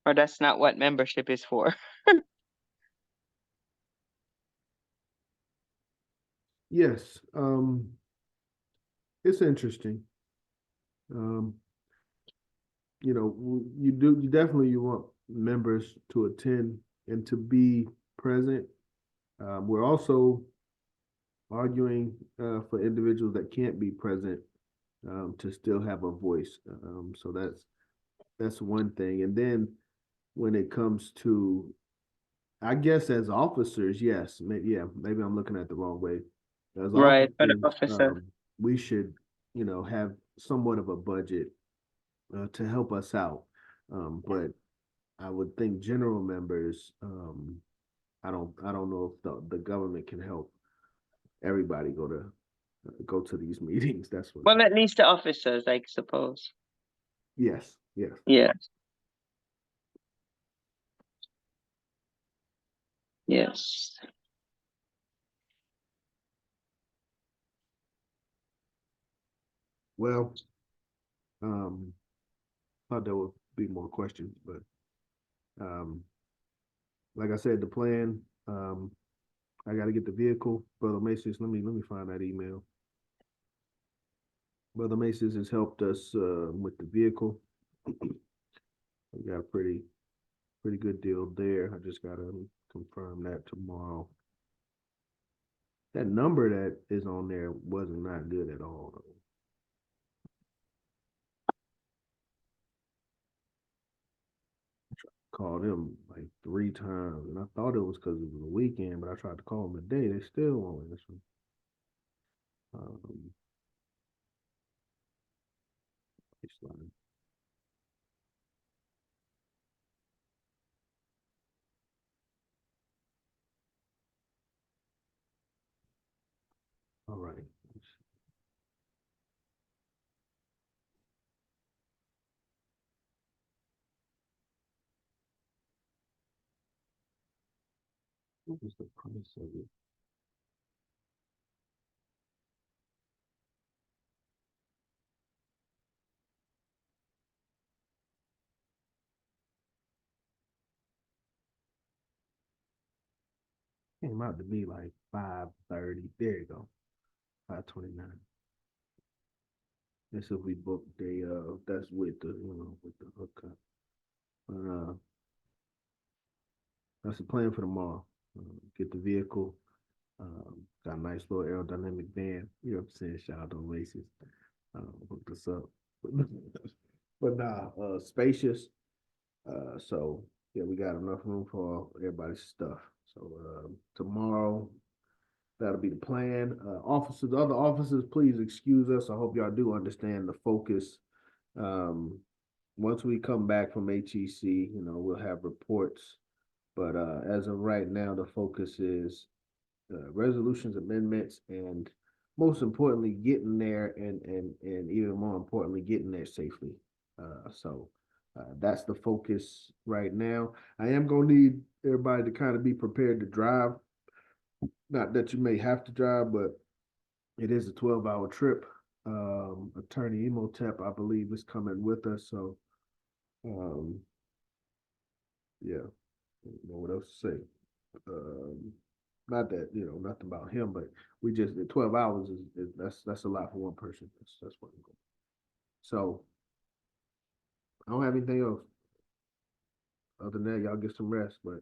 Or that's not what membership is for. Yes. It's interesting. You want members to attend and to be present. We're also arguing for individuals that can't be present to still have a voice. So that's one thing. And then when it comes to, I guess as officers, yes, maybe I'm looking at the wrong way. As Right, for the officers, officer. we should, have somewhat of a budget to help us out. But I would think general members, I don't know if the government can help everybody go to these meetings. That's what. Well, at least the officers, I suppose. Yes. Yes. Yes. Well, thought there would be more questions, but like I said, the plan. I got to get the vehicle. Brother Macy's. Let me find that email. Brother Macy's has helped us with the vehicle. We got a pretty good deal there. I just got to confirm that tomorrow. That number that is on there wasn't not good at all, though. Called him like 3 times, and I thought it was because it was a weekend, but I tried to call them today. They still won't answer. Baseline. right. What was the price of it? Came out to be like 530. There you go. 529. That's if we book the that's with the with the hookup. But that's the plan for tomorrow. Get the vehicle. Got a nice little aerodynamic van. You know what I'm saying? Shout out to Oasis. Hooked us up. But nah, spacious. So yeah, we got enough room for everybody's stuff. So tomorrow, that'll be the plan. Officers, other officers, please excuse us. I hope y'all do understand the focus. Once we come back from HEC, we'll have reports. But as of right now, the focus is resolutions, amendments, and most importantly, getting there and even more importantly, getting there safely. So that's the focus right now. I am gonna need everybody to kind of be prepared to drive. Not that you may have to drive, but it is a 12-hour trip. Attorney Emotep, I believe, is coming with us. So yeah, I don't know what else to say. Not that, nothing about him, but we just 12 hours is that's a lot for one person. That's what I'm going. So I don't have anything else. Other than that, y'all get some rest. But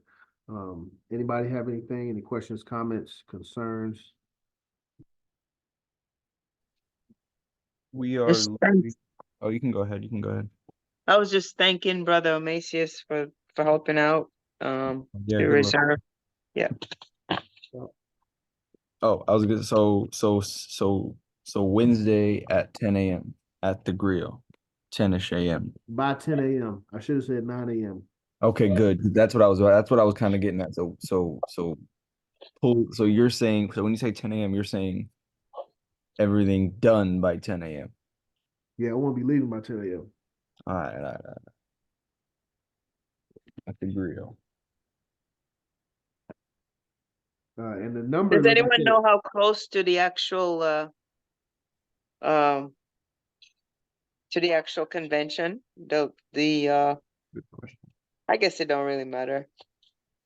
anybody have anything, any questions, comments, concerns? We are. Yes, thanks. Oh, you can go ahead. You can go ahead. I was just thanking Brother Macias for helping out. Yeah, The good luck. reserve. Yeah. Oh, I was good. So Wednesday at 10 a.m. at the grill, 10ish a.m. By 10 a.m. I should have said 9 a.m. Okay, good. That's what I was kind of getting at. So you're saying, so when you say 10 a.m., you're saying everything done by 10 a.m. Yeah, I won't be leaving by 10 a.m. All right. At the grill. And the number, Does like I anyone said, know how close to the actual convention? The Good question. I guess it don't really matter.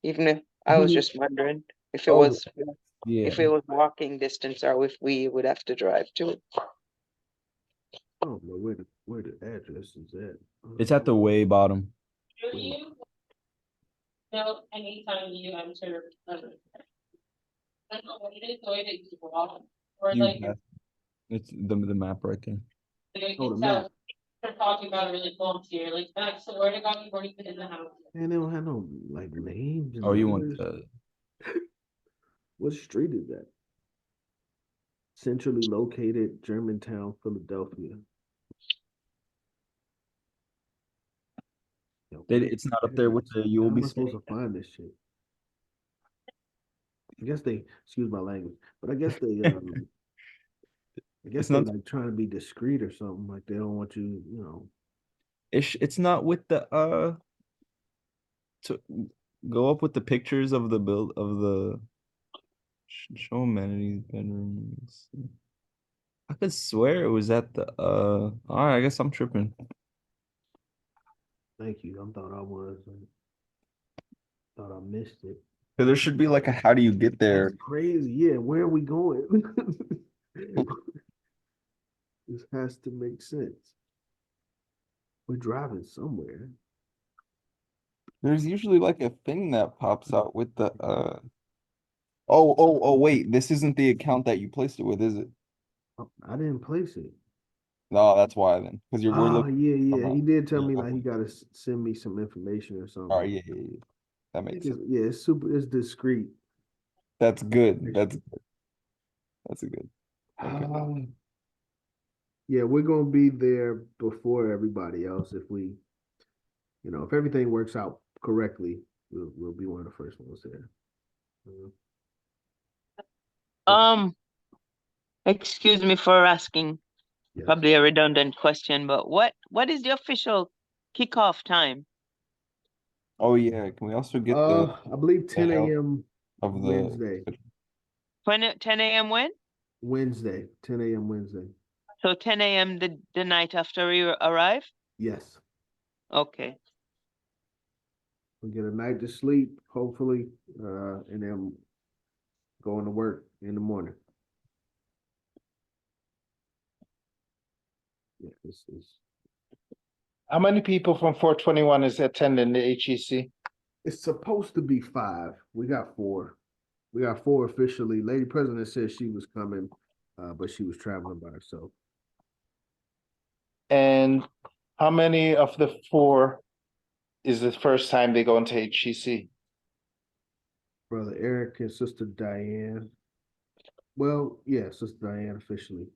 Even if I was just wondering if it Oh, was yeah. if it was walking distance or if we would have to drive to it. I don't know where the address is at. It's at the way bottom. Do you know anytime you enter? I don't know what it is, the way that you walk, or You like, have- It's the map right there. I Oh, can the tell map. they're talking about it really close here, like, I swear to God, you've already been in the house. And they don't have no like names. And Oh, you want numbers. the What street is that? Centrally located, Germantown, Philadelphia. Yo, it's not up there with the you will how be am I supposed staying. to find this shit? I guess they, excuse my language, but I guess they It's not like trying to be discreet or something. Like they don't want you, it's not with the to go up with the pictures of the build of the show amenities bedrooms. I could swear it was at the all right, I guess I'm tripping. Thank you. I thought I was. Thought I missed it. So there should be like a how do you get there? That's crazy. Yeah, where are we going? This has to make sense. We're driving somewhere. There's usually like a thing that pops out with the oh wait, this isn't the account that you placed it with, is it? Oh, I didn't place it. No, that's why then. Because we're Oh, looking. yeah. He did tell me Yeah, like he got to send me some information or something. all right, yeah. That I think makes sense. it's super. It's discreet. That's good. That's a good. Okay. Yeah, we're gonna be there before everybody else if we, if everything works out correctly, we'll be one of the first ones there. Excuse me for asking Yes. probably a redundant question, but what is the official kickoff time? Oh yeah, can we also get the I believe 10 health a.m. of the Wednesday. When 10 a.m. when? Wednesday, 10 a.m. Wednesday. So 10 a.m. the night after we arrive? Yes. Okay. We get a night to sleep, hopefully, and then going to work in the morning. Yeah, this is. How many people from 421 is attending the HEC? It's supposed to be 5. We got 4. We got 4 officially. Lady President said she was coming, but she was traveling by herself. And how many of the 4 is the first time they go into HEC? Brother Eric and Sister Diane. Well, yeah, Sister Diane officially.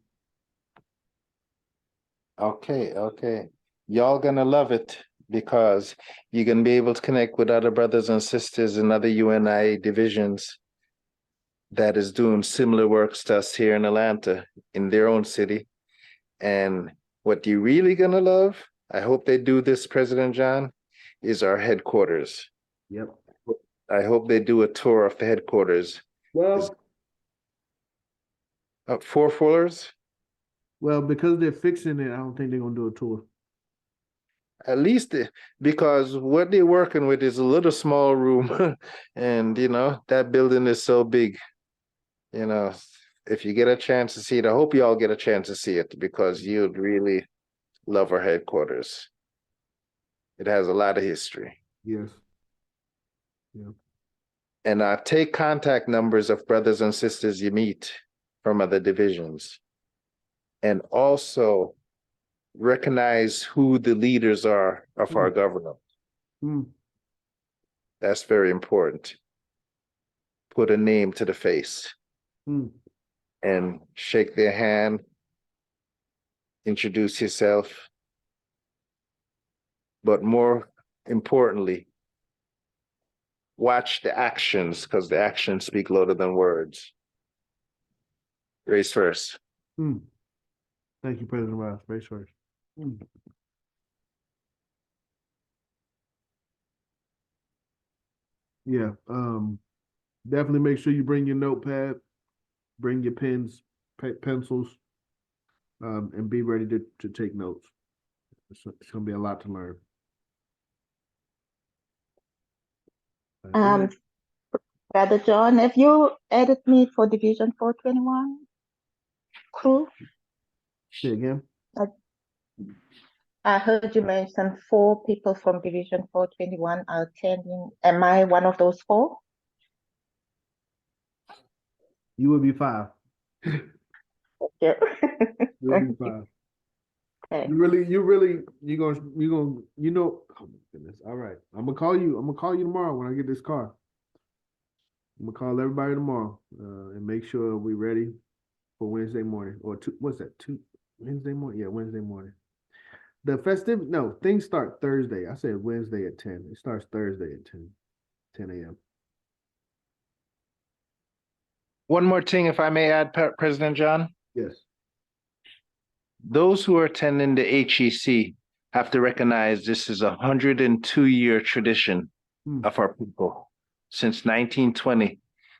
Okay, okay. Y'all gonna love it because you're gonna be able to connect with other brothers and sisters in other UNIA divisions that is doing similar works to us here in Atlanta, in their own city. And what you really gonna love, I hope they do this, President John, is our headquarters. Yep. I hope they do a tour of the headquarters. Well, 4 floors? because they're fixing it, I don't think they're gonna do a tour. At least because what they're working with is a little small room and that building is so big. If you get a chance to see it, I hope you all get a chance to see it because you'd really love our headquarters. It has a lot of history. Yes. Yeah. And take contact numbers of brothers and sisters you meet from other divisions. And also recognize who the leaders are of our government. That's very important. Put a name to the face and shake their hand, introduce yourself. But more importantly, watch the actions because the actions speak louder than words. Race first. Thank you, President Rice. Race first. Yeah. Definitely make sure you bring your notepad, bring your pens, pencils, and be ready to take notes. It's gonna be a lot to learn. Brother John, have you added me for Division 421 crew? Say again. I heard you mention 4 people from Division 421 are attending. Am I one of those 4? You would be 5. Yeah. You would be 5. Okay. you're gonna, oh my goodness. All right. I'm gonna call you tomorrow when I get this car. I'm gonna call everybody tomorrow, and make sure we're ready for Wednesday morning or Wednesday morning? Yeah, Wednesday morning. Things start Thursday. I said Wednesday at 10. It starts Thursday at 10 a.m. One more thing, if I may add, President John. Yes. Those who are attending the HEC have to recognize this is a 102-year tradition of our people. Since 1920,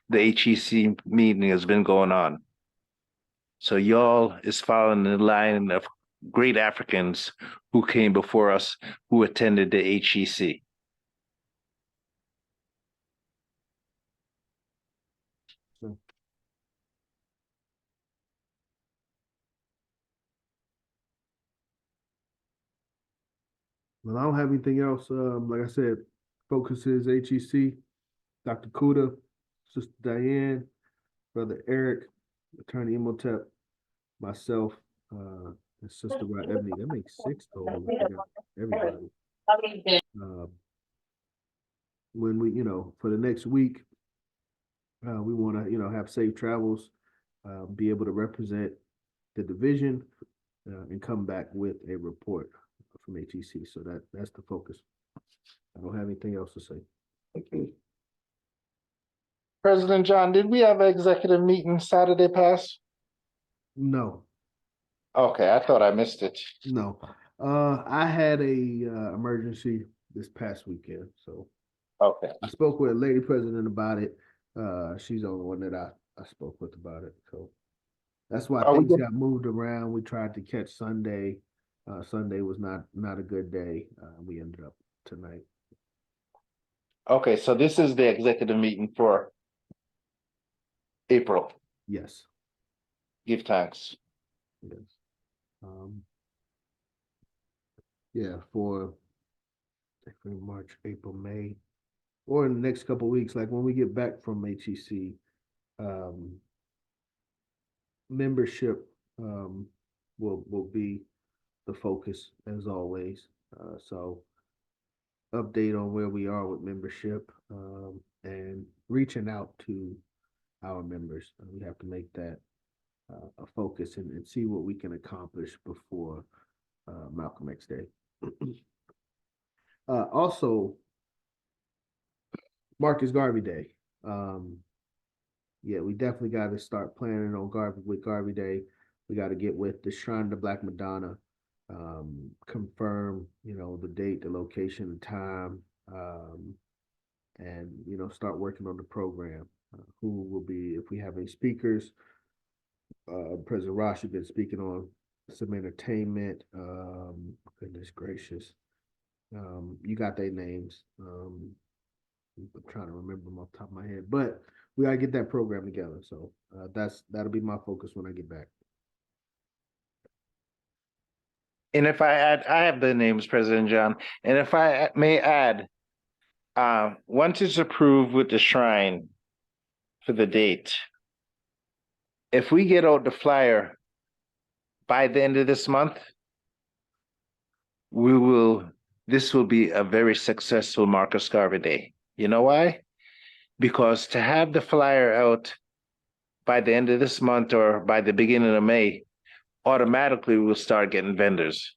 the HEC meeting has been going on. So y'all is following the line of great Africans who came before us, who attended the HEC. Well, I don't have anything else. Like I said, focus is HEC, Dr. Kuda, Sister Diane, Brother Eric, Attorney Imhotep, myself, and Sister Rod Ebony. That makes 6 total. Everybody. When we, for the next week, we want to, have safe travels, be able to represent the division, and come back with a report from HEC. So that's the focus. I don't have anything else to say. President John, did we have an executive meeting Saturday past? No, Okay, I thought I missed it. no. I had a emergency this past weekend, so Okay. I spoke with a lady president about it. She's the only one that I spoke with about it. So that's why Are we things good? got moved around. We tried to catch Sunday. Sunday was not a good day. We ended up tonight. Okay, so this is the executive meeting for April. Yes, Give thanks. yes. Yeah, for March, April, May, or in the next couple of weeks, like when we get back from HEC, membership will be the focus as always. So update on where we are with membership and reaching out to our members. We have to make that a focus and see what we can accomplish before Malcolm X Day. Also, Marcus Garvey Day. Yeah, we definitely got to start planning on Garvey Day. We got to get with the Shrine of the Black Madonna, confirm, the date, the location, the time, and, start working on the program. Who will be, if we have any speakers, President Ross, you've been speaking on some entertainment. Goodness gracious. You got their names. I'm trying to remember them off the top of my head, but we gotta get that program together. So that'll be my focus when I get back. And if I add, I have the names, President John, and if I may add, once it's approved with the shrine for the date, if we get out the flyer by the end of this month, this will be a very successful Marcus Garvey Day. You know why? Because to have the flyer out by the end of this month or by the beginning of May, automatically we'll start getting vendors.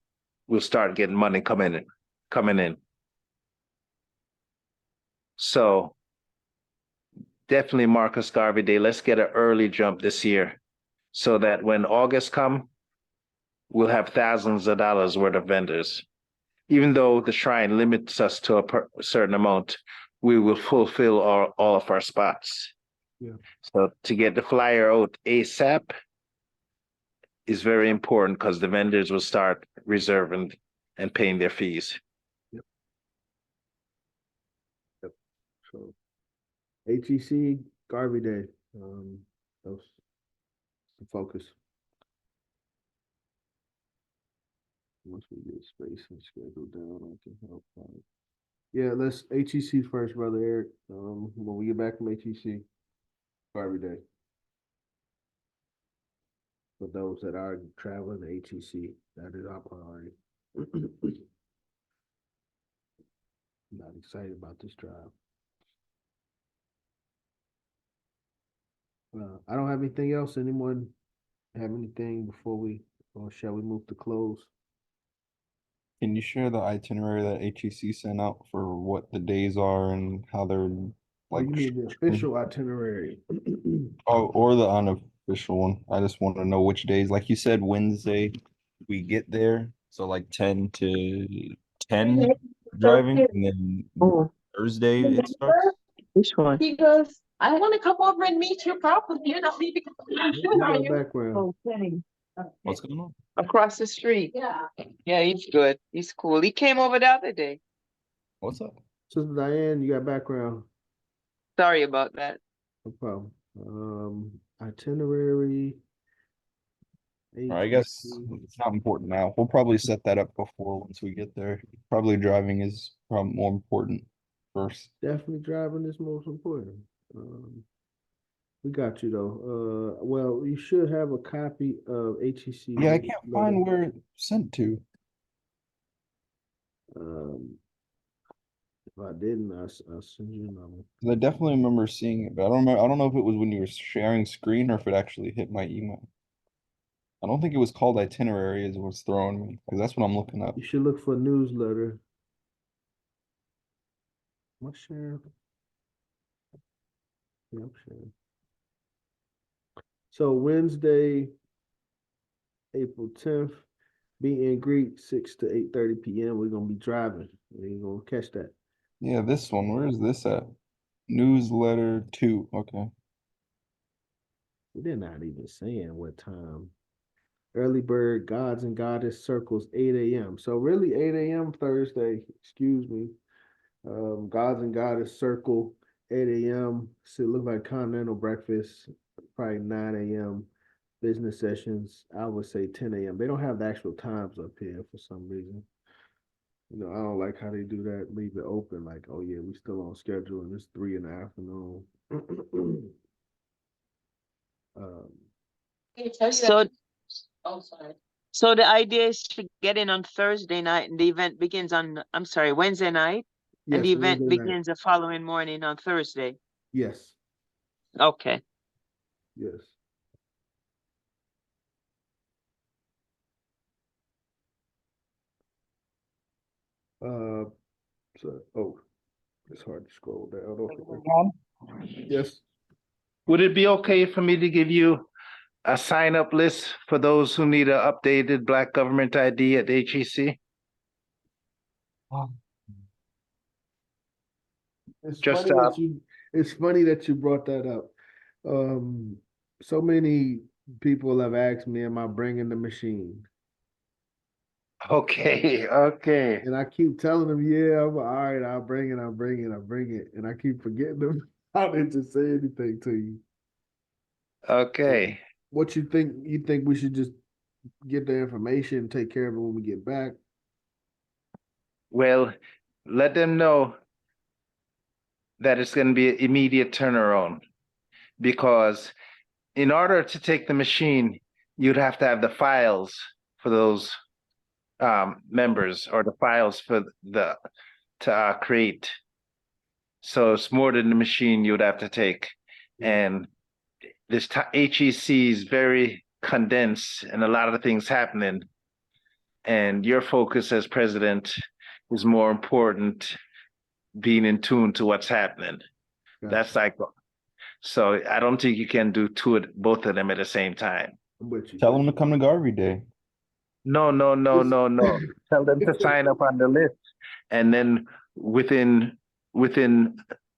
We'll start getting money coming in. So definitely Marcus Garvey Day. Let's get an early jump this year so that when August come, we'll have thousands of dollars worth of vendors. Even though the shrine limits us to a certain amount, we will fulfill all of our spots. Yeah. So to get the flyer out ASAP is very important because the vendors will start reserving and paying their fees. Yep. So HEC Garvey Day, that's the focus. Once we get space and schedule down, I can help out. Yeah, let's HEC first, brother Eric. When we get back from HEC, Garvey Day. For those that are traveling to HEC, that is our priority. I'm not excited about this drive. I don't have anything else. Anyone have anything before or shall we move to close? Can you share the itinerary that HEC sent out for what the days are and how they're like? You mean the official itinerary? Or the unofficial one. I just want to know which days. Like you said, Wednesday we get there, so like 10 to 10 driving, and then Thursday it starts. Which one? He goes, I want to come over and meet you properly. You're not leaving. Background. What's going on? Across the street. Yeah. Yeah, he's good. He's cool. He came over the other day. What's up? Sister Diane, you got background. Sorry about that. No problem. Itinerary. I guess it's not important now. We'll probably set that up before once we get there. Probably driving is probably more important first. Definitely driving is most important. We got you though. Well, you should have a copy of HEC. Yeah, I can't find where it's sent to. If I didn't, I'll send you another. I definitely remember seeing it, but I don't remember. I don't know if it was when you were sharing screen or if it actually hit my email. I don't think it was called itinerary is what's throwing me because that's what I'm looking up. You should look for newsletter. Am I sharing? Yeah, I'm sharing. So Wednesday, April 10th. Meet and greet 6 to 8:30 p.m. We're gonna be driving. We ain't gonna catch that. Yeah, this one. Where is this at? Newsletter 2. Okay. They're not even saying what time. Early bird gods and goddess circles 8 a.m. So really 8 a.m. Thursday, excuse me. Gods and goddess circle 8 a.m. So it looks like continental breakfast, probably 9 a.m. Business sessions, I would say 10 a.m. They don't have the actual times up here for some reason. You know, I don't like how they do that, leave it open like, oh yeah, we still on schedule and it's 3 in the afternoon. So, Oh, sorry. so the idea is to get in on Thursday night and the event begins on, I'm sorry, Wednesday night? And the Yes, event Wednesday night. begins the following morning on Thursday. Yes, Okay. yes. So, oh, it's hard to scroll down. Okay. Yes, Would it be okay for me to give you a sign-up list for those who need an updated Black government ID at HEC? it's Just, funny that it's funny that you brought that up. So many people have asked me, am I bringing the machine? Okay, okay, And I keep telling them, yeah, I'm all right, I'll bring it. And I keep forgetting them. I didn't just say anything to you. okay. What you think? You think we should just get the information and take care of it when we get back? Well, let them know that it's going to be an immediate turnaround, because in order to take the machine, you'd have to have the files for those members, or the files for the to create. So it's more than the machine you'd have to take. And this HEC is very condensed and a lot of things happening. And your focus as president is more important, being in tune to what's happening. Gotcha. That's like, so I don't think you can do both of them at the same time. I'm with you. Tell them to come to Garvey Day. No. Tell them to sign up on the list, and then within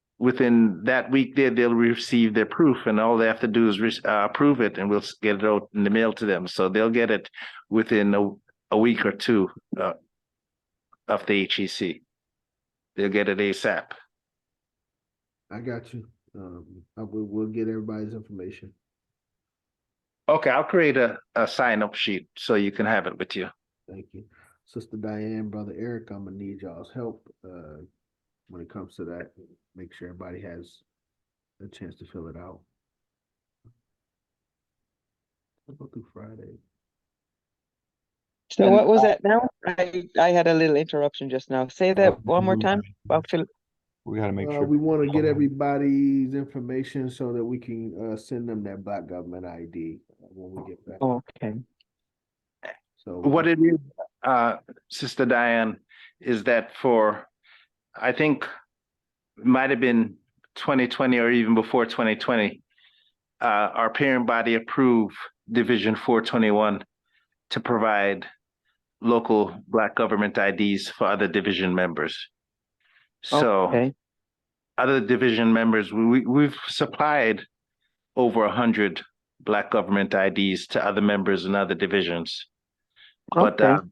that week they'll receive their proof, and all they have to do is approve it, and we'll get it out in the mail to them. So they'll get it within a week or two of the HEC. They'll get it ASAP. I got you. We'll get everybody's information. Okay, I'll create a sign-up sheet so you can have it with you. Thank you. Sister Diane, Brother Eric, I'm gonna need y'all's help when it comes to that. Make sure everybody has a chance to fill it out. I'll go through Friday. So And, what was that now? I had a little interruption just now. Say that one more time. I'll fill. We gotta make sure. We want to get everybody's information so that we can send them their Black government ID when we get back. Okay. So what it is, Sister Diane, is that I think it might have been 2020 or even before 2020, our parent body approved Division 421 to provide local Black government IDs for other division members. So Okay. other division members, we've supplied over 100 Black government IDs to other members in other divisions. But Okay.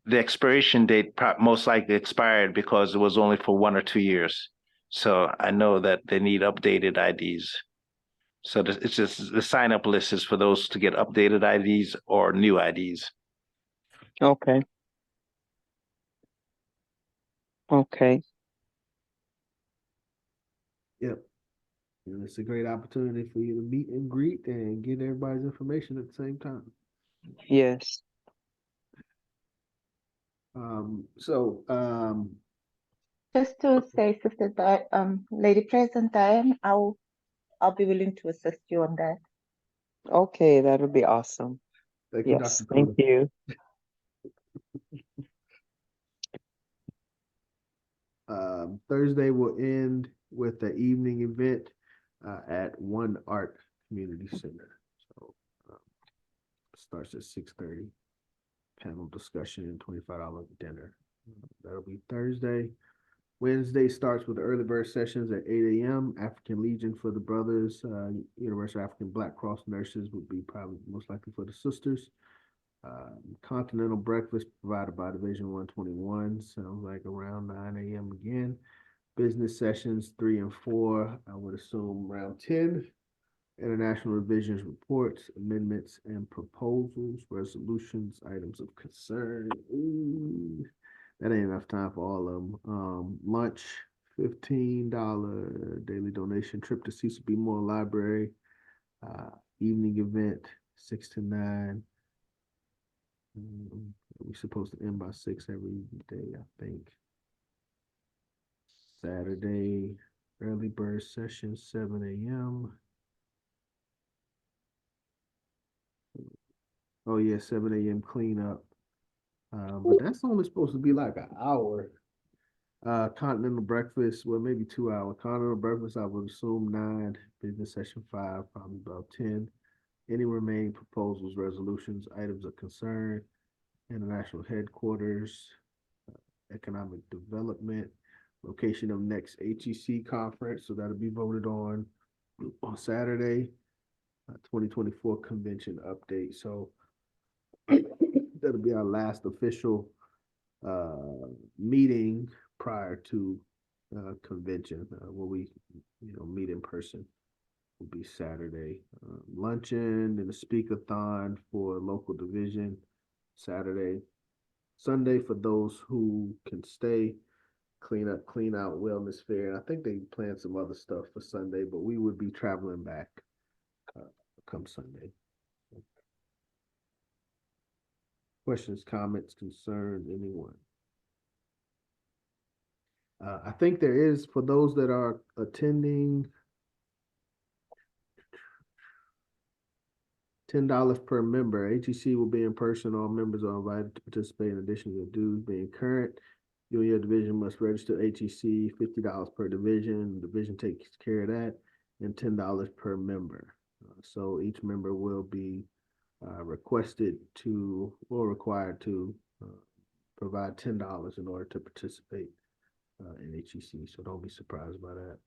the expiration date most likely expired because it was only for 1 or 2 years. So I know that they need updated IDs. So it's just the sign-up list is for those to get updated IDs or new IDs. Okay. Okay. Yep. And it's a great opportunity for you to meet and greet and get everybody's information at the same time. Yes. Just to say, Lady President Diane, I'll be willing to assist you on that. Okay, that would be awesome. Thank you, Yes, Dr. thank you. Thursday will end with the evening event at One Art Community Center. So starts at 6:30. Panel discussion and $25 dinner. That'll be Thursday. Wednesday starts with early bird sessions at 8 a.m. African Legion for the brothers. University of African Black Cross nurses would be probably most likely for the sisters. Continental breakfast provided by Division 121. Sounds like around 9 a.m. again. Business sessions 3 and 4. I would assume around 10. International revisions, reports, amendments, and proposals, resolutions, items of concern. Ooh, that ain't enough time for all of them. Lunch, $15 daily donation, trip to Cecil B. Moore Library, evening event, 6 to 9. We're supposed to end by 6 every day, I think. Saturday, early bird session, 7 a.m. Oh yeah, 7 a.m. cleanup. But that's only supposed to be like an hour. Continental breakfast, well, maybe 2 hours. Continental breakfast, I would assume 9. Business session 5, probably about 10. Any remaining proposals, resolutions, items of concern, international headquarters, economic development, location of next HEC conference. So that'll be voted on Saturday. 2024 convention update. So that'll be our last official meeting prior to convention where we meet in person. Will be Saturday. Luncheon and a speakathon for local division Saturday. Sunday for those who can stay. Clean up, clean out, wellness fair. And I think they planned some other stuff for Sunday, but we would be traveling back come Sunday. Questions, comments, concerns, anyone? I think there is, for those that are attending, $10 per member. HEC will be in person. All members are invited to participate in addition to dues being current. You and your division must register HEC, $50 per division. The division takes care of that, and $10 per member. So each member will be requested to or required to provide $10 in order to participate in HEC. So don't be surprised by that.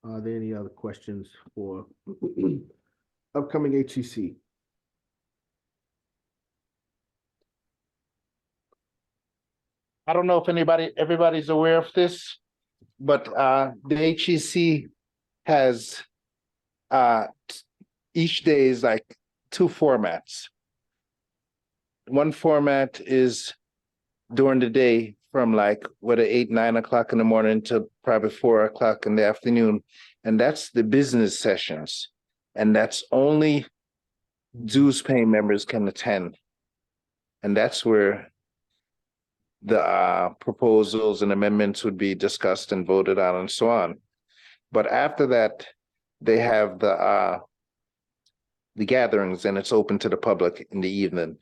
Are there any other questions for upcoming HEC? I don't know if everybody's aware of this, but the HEC has each day is like 2 formats. One format is during the day from like 8, 9 o'clock in the morning to probably 4 o'clock in the afternoon. And that's the business sessions. And that's only dues paying members can attend. And that's where the proposals and amendments would be discussed and voted on and so on. But after that, they have the gatherings, and it's open to the public in the evening.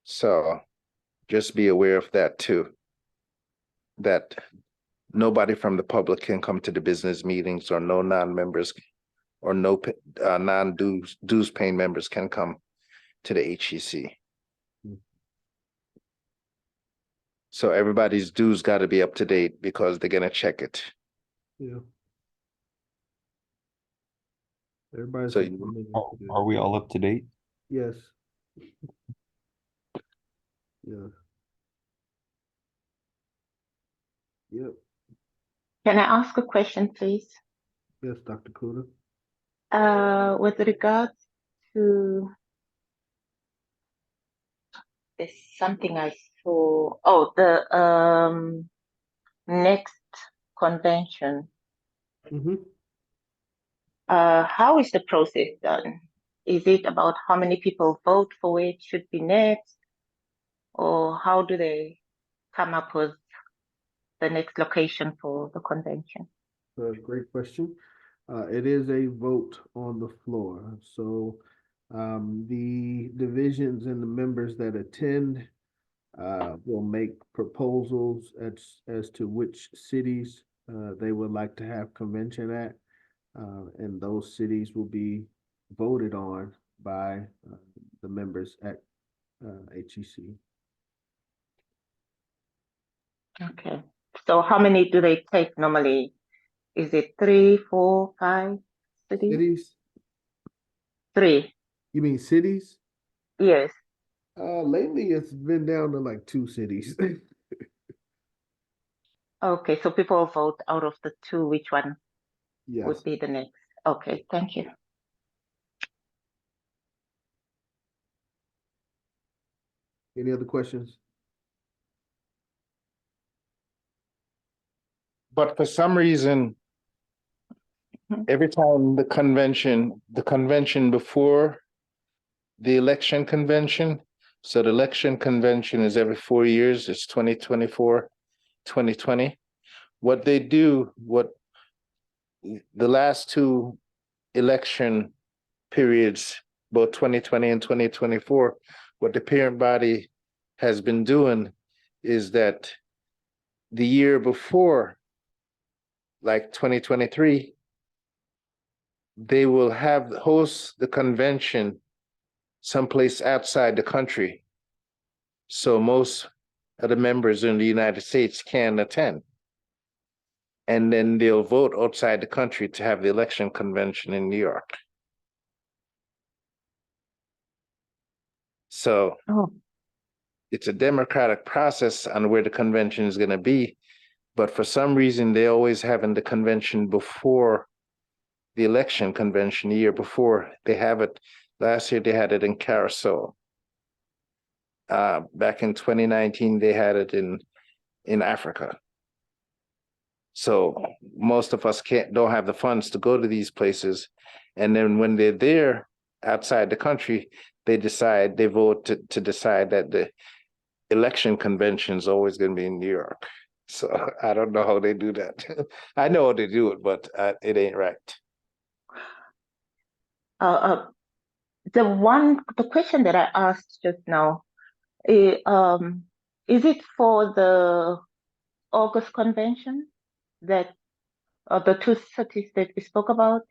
So just be aware of that too, that nobody from the public can come to the business meetings, or no non-members or no non-dues paying members can come to the HEC. So everybody's dues got to be up to date because they're going to check it. Yeah. Everybody's. So are we all up to date? Yes. Yeah. Yep. Can I ask a question, please? Yes, Dr. Kuda. With regards to, there's something I saw. Oh, the next convention. Mm-hmm. How is the process done? Is it about how many people vote for which should be next? Or how do they come up with the next location for the convention? Great question. It is a vote on the floor. So the divisions and the members that attend will make proposals as to which cities they would like to have convention at. and those cities will be voted on by the members at HEC. Okay. So how many do they take normally? Is it 3, 4, 5 cities? Cities? 3. You mean cities? Yes. Lately it's been down to like 2 cities. Okay, so people vote out of the 2, which one Yes. would be the next? Okay, thank you. Any other questions? But for some reason, every time the convention before the election convention, so the election convention is every 4 years, it's 2024, 2020. What they do, what the last 2 election periods, both 2020 and 2024, what the parent body has been doing is that the year before, like 2023, they will host the convention someplace outside the country. So most of the members in the United States can attend. And then they'll vote outside the country to have the election convention in New York. So it's a democratic process on where the convention is going to be. But for some reason, they always having the convention before the election convention the year before. They have it, last year they had it in Carousel. Back in 2019, they had it in Africa. So most of us don't have the funds to go to these places. And then when they're there outside the country, they vote to decide that the election convention is always going to be in New York. So I don't know how they do that. I know how they do it, but it ain't right. The question that I asked just now, is it for the August convention that the 2 cities that we spoke about,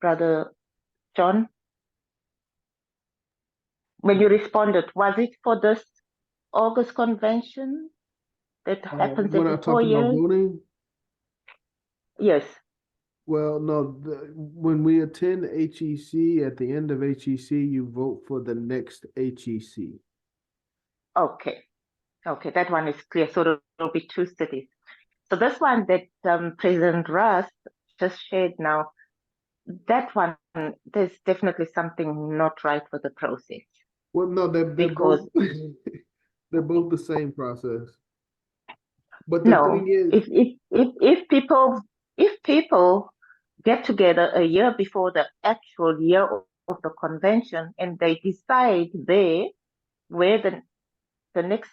Brother John? When you responded, was it for this August convention that happens When I every 4 talked about years? voting, Yes. well, no, when we attend HEC, at the end of HEC, you vote for the next HEC. Okay. Okay, that one is clear. So there'll be 2 cities. So this one that President Russ just shared now, that one, there's definitely something not right with the process. Well, no, they're Because both they're both the same process. But the no, thing is, if people get together a year before the actual year of the convention and they decide there where the next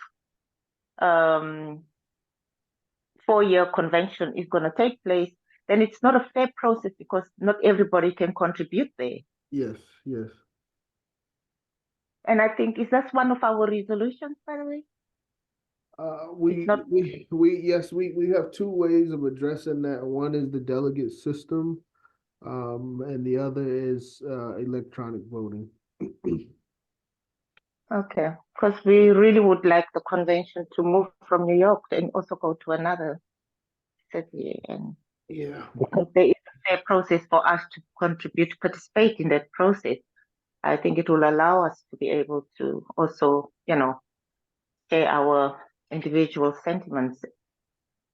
4-year convention is going to take place, then it's not a fair process because not everybody can contribute there. yes. And I think, is that one of our resolutions, by the way? We have 2 ways of addressing that. One is the delegate system, and the other is electronic voting. Okay, because we really would like the convention to move from New York and also go to another city. And Yeah. if there is a fair process for us to contribute, participate in that process, I think it will allow us to be able to also, share our individual sentiments.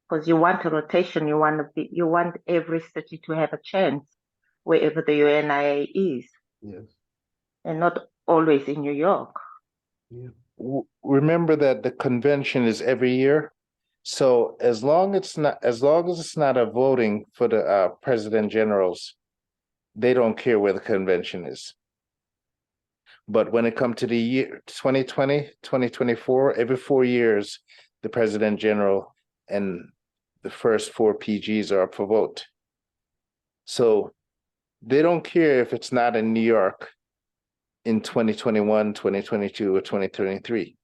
Because you want a rotation, you want every city to have a chance wherever the UNIA is. Yes. And not always in New York. Yeah. Remember that the convention is every year. So as long as it's not a voting for the president generals, they don't care where the convention is. But when it comes to the year 2020, 2024, every 4 years, the president general and the first 4 PGs are up for vote. So they don't care if it's not in New York in 2021, 2022, or 2023.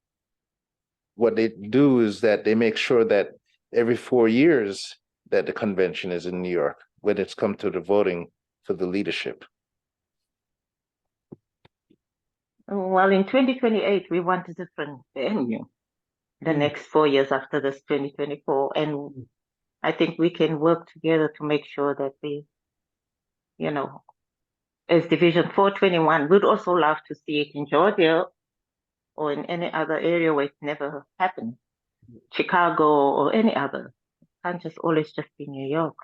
What they do is that they make sure that every 4 years that the convention is in New York, when it's come to the voting for the leadership. Well, in 2028, we want a different venue. The next 4 years after this 2024, and I think we can work together to make sure that we, you know, as Division 421, we'd also love to see it in Georgia or in any other area where it never happened, Chicago or any other. It can't just always just be New York.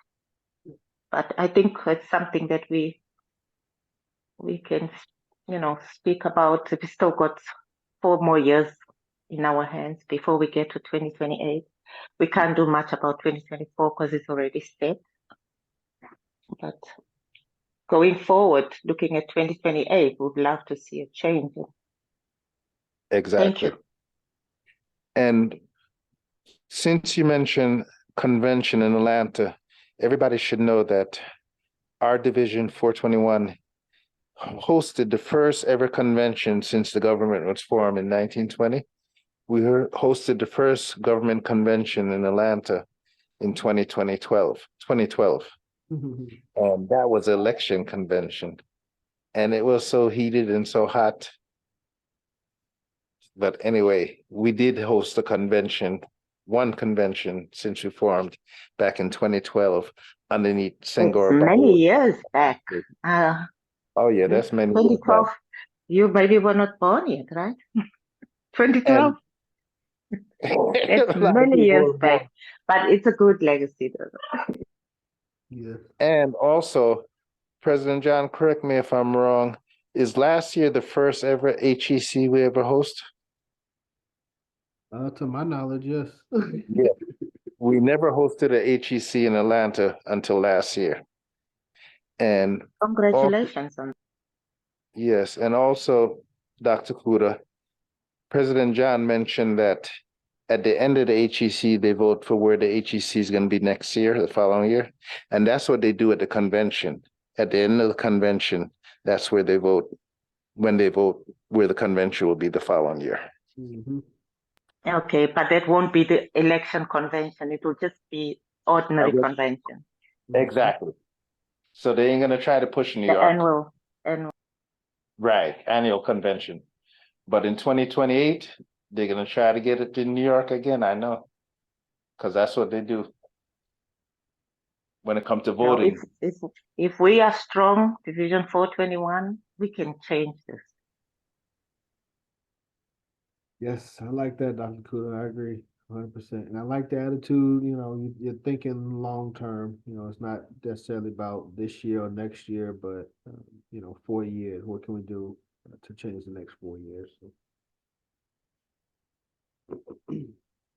But I think it's something that we can, you know, speak about. We still got 4 more years in our hands before we get to 2028. We can't do much about 2024 because it's already set. But going forward, looking at 2028, we'd love to see a change. Exactly. Thank you. And since you mentioned convention in Atlanta, everybody should know that our Division 421 hosted the first ever convention since the government was formed in 1920. We hosted the first government convention in Atlanta in 2012. And that was an election convention. And it was so heated and so hot. But anyway, we did host a convention, one convention since we formed back in 2012 underneath Senghor. Many years back. Oh yeah, that's many years 2012. back. You maybe were not born yet, right? 2012. It's many years back, but it's a good legacy, though. Yeah. And also, President John, correct me if I'm wrong, is last year the first ever HEC we ever host? To my knowledge, yes. Yeah. We never hosted a HEC in Atlanta until last year. And congratulations on. Yes, and also, Dr. Kuda, President John mentioned that at the end of the HEC, they vote for where the HEC is going to be next year, the following year. And that's what they do at the convention. At the end of the convention, that's where they vote, when they vote where the convention will be the following year. Okay, but that won't be the election convention. It will just be ordinary convention. Exactly. So they ain't going to try to push New The York. annual. Right, annual convention. But in 2028, they're going to try to get it in New York again, I know. Because that's what they do when it comes to voting. If we are strong, Division 421, we can change this. Yes, I like that, Dr. Kuda. I agree 100%. And I like the attitude, you know, you're thinking long term. You know, it's not necessarily about this year or next year, but, you know, 4 years. What can we do to change the next 4 years? So.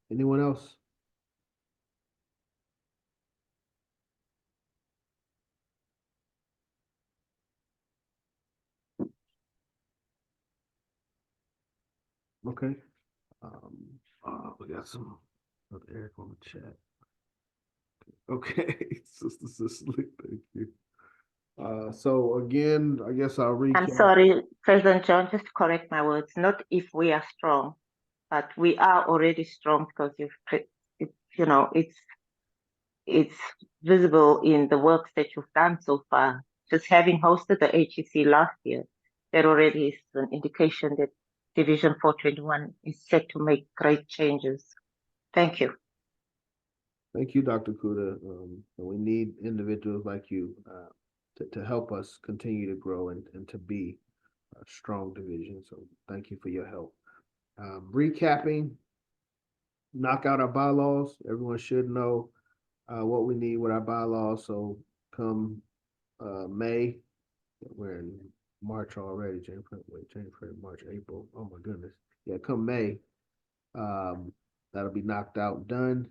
Anyone else? Okay. We got some of Eric on the chat. Okay, Sister Cicely, thank you. So again, I guess I'll recap. I'm sorry, President John, just to correct my words, not if we are strong, but we are already strong because it's visible in the work that you've done so far. Just having hosted the HEC last year, that already is an indication that Division 421 is set to make great changes. Thank you. Thank you, Dr. Kuda. We need individuals like you to help us continue to grow and to be a strong division. So thank you for your help. Recapping, knock out our bylaws. Everyone should know what we need with our bylaws. So come May, we're in March already, January, March, April. Oh my goodness. Yeah, come May, that'll be knocked out, done.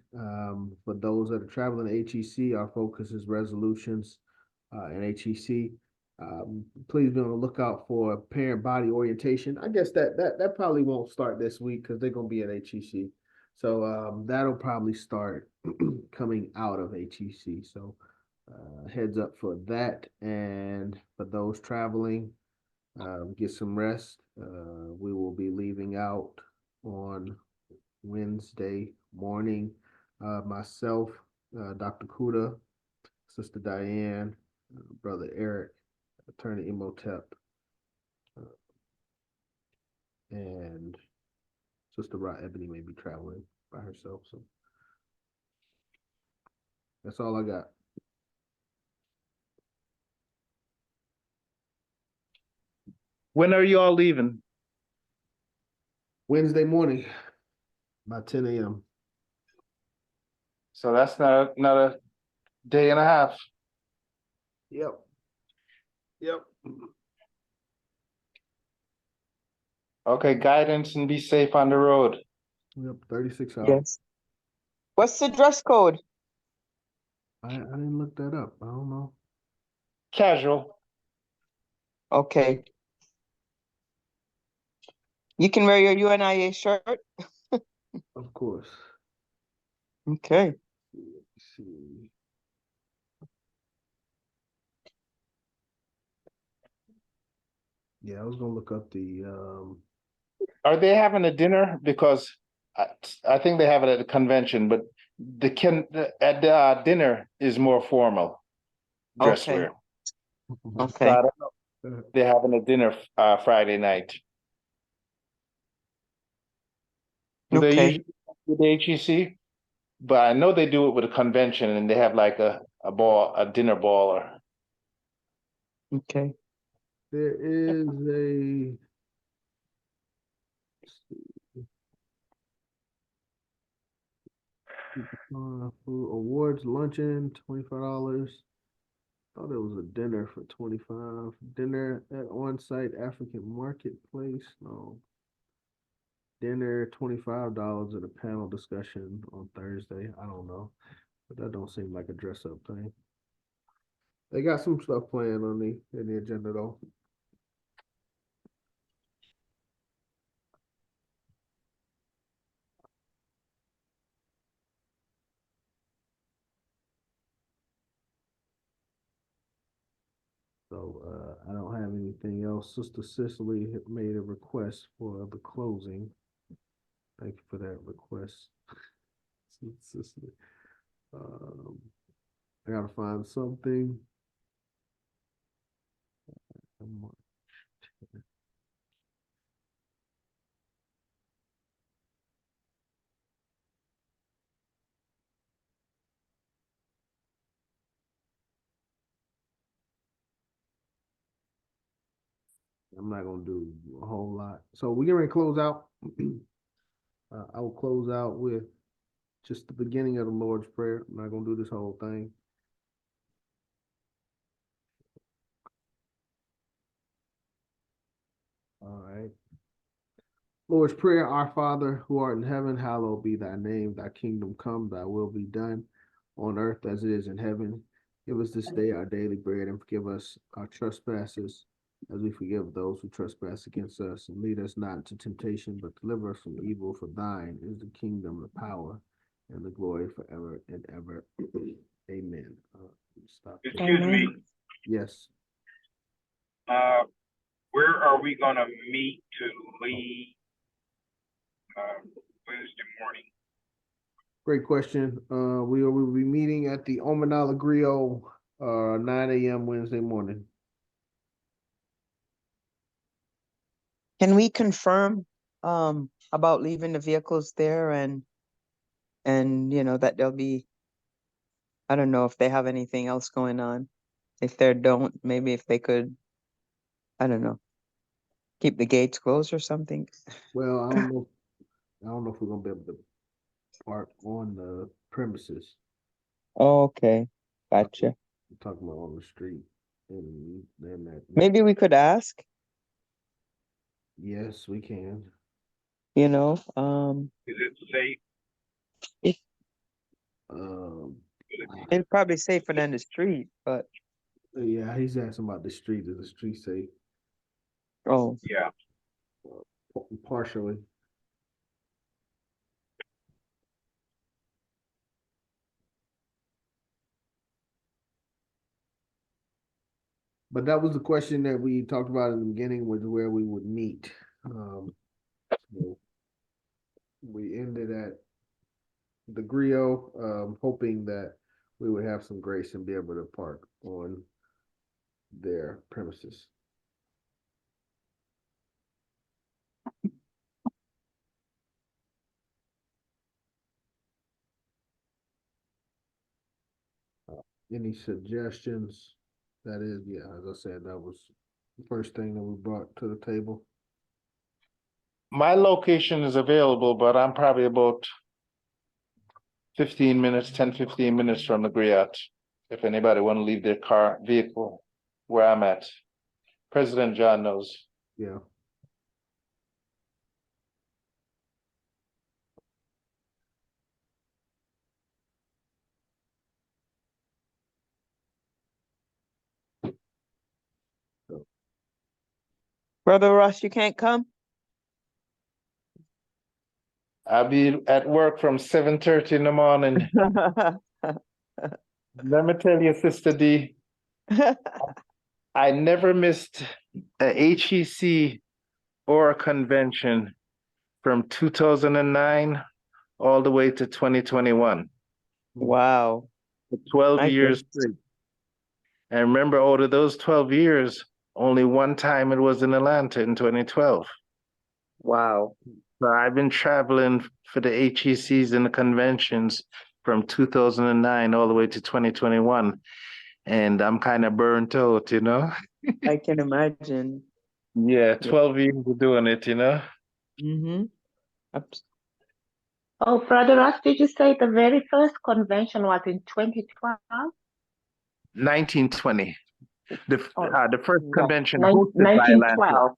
For those that are traveling to HEC, our focus is resolutions and HEC. Please be on the lookout for parent body orientation. I guess that probably won't start this week because they're gonna be at HEC. So that'll probably start coming out of HEC. So heads up for that. And for those traveling, get some rest. We will be leaving out on Wednesday morning. Myself, Dr. Kuda, Sister Diane, Brother Eric, Attorney Imhotep, and Sister Ra Ebony may be traveling by herself. So that's all I got. When are you all leaving? Wednesday morning by 10 a.m. So that's not another day and a half. Yep. Yep. Okay, guidance and be safe on the road. Yep. 36 hours. Yes. What's the dress code? I didn't look that up. I don't know. Casual. Okay. You can wear your UNIA shirt. Of course. Okay. Let's see. Yeah, I was gonna look up the Are they having a dinner? Because I think they have it at the convention, but at the dinner is more formal dress Okay. wear. So Okay. I don't know. if They're having a dinner Friday night. Do they Okay. usually do with the HEC? But I know they do it with a convention and they have like a dinner ball or. Okay. there is a food awards luncheon, $25. Thought it was a dinner for 25. Dinner at on-site African marketplace. No. Dinner, $25 at a panel discussion on Thursday. I don't know. But that don't seem like a dress-up thing. They got some stuff planned on in the agenda though. So I don't have anything else. Sister Cicely had made a request for the closing. Thank you for that request. Sister Cicely. I gotta find something. I'm not gonna do a whole lot. So we're gonna close out. I will close out with just the beginning of the Lord's Prayer. I'm not gonna do this whole thing. All right. Lord's Prayer, Our Father, who art in heaven, hallowed be thy name. Thy kingdom come, thy will be done on earth as it is in heaven. Give us this day our daily bread and forgive us our trespasses as we forgive those who trespass against us. And lead us not into temptation, but deliver us from evil. For thine is the kingdom, the power, and the glory forever and ever. Amen. Stop. Excuse me, Yes. where are we gonna meet to leave, Wednesday morning? Great question. We will be meeting at the Omanala Griot, 9 a.m. Wednesday morning. Can we confirm about leaving the vehicles there and you know that they'll be, I don't know if they have anything else going on. If they don't, maybe if they could, I don't know, keep the gates closed or something. Well, I don't know. I don't know if we're gonna be able to park on the premises. Okay, gotcha. We're talking about on the street, and then that. Maybe we could ask, Yes, we can. you know, Is it safe? Um, it's probably safer than the street, but yeah, he's asking about the street. Is the street safe? oh, Yeah, Partially. But that was the question that we talked about in the beginning, was where we would meet. So we ended at the Griot, hoping that we would have some grace and be able to park on their premises. Any suggestions? That is, yeah, as I said, that was the first thing that we brought to the table. My location is available, but I'm probably about 15 minutes, 10-15 minutes from the Griot. If anybody want to leave their vehicle where I'm at. President John knows. Yeah. Brother Ross, you can't come? I'll be at work from 7:30 in the morning. Let me tell you, Sister D, I never missed a HEC or a convention from 2009 all the way to 2021. Wow. For 12 I years guess. straight. And remember, out of those 12 years, only one time it was in Atlanta in 2012. Wow. So I've been traveling for the HECs and the conventions from 2009 all the way to 2021. And I'm kind of burnt out, you know? I can imagine. Yeah, 12 years of doing it, you know? Mm-hmm. Oh, Brother Ross, did you say the very first convention was in 2012? 1920. The first No, convention hosted by Atlanta. 1912.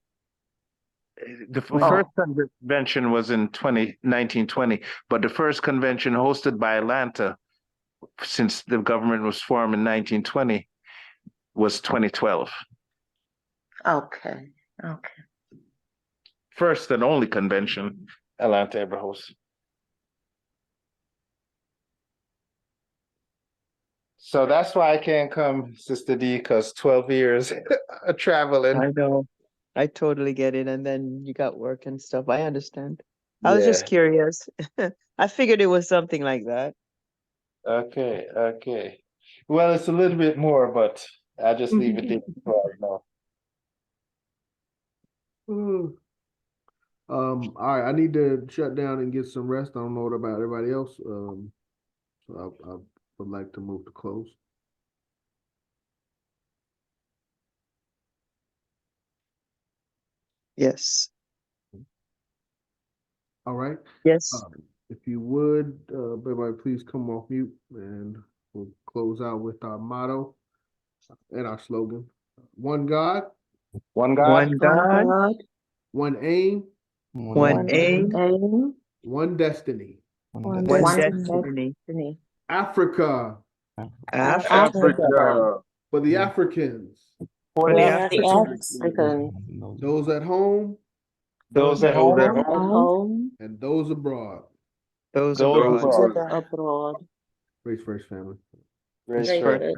The Oh. first convention was in 1920, but the first convention hosted by Atlanta, since the government was formed in 1920, was 2012. Okay. Okay. First and only convention Atlanta ever hosted. So that's why I can't come, Sister D, because 12 years of traveling. I know. I totally get it. And then you got work and stuff. I understand. I was just Yeah. curious. I figured it was something like that. Okay, okay. Well, it's a little bit more, but I'll just leave it there for right now. All right, I need to shut down and get some rest. I don't know what about everybody else. So I would like to move to close. Yes. All right. Yes. If you would, everybody please come off mute and we'll close out with our motto and our slogan. One God, One God, One God, God, one aim, one aim, aim, one destiny. one destiny. destiny. Africa Africa, for the Africans. for the the African, Those at home, those at home, at home, and those abroad. Those those abroad. abroad. abroad. Race first, family. Race Race first. first.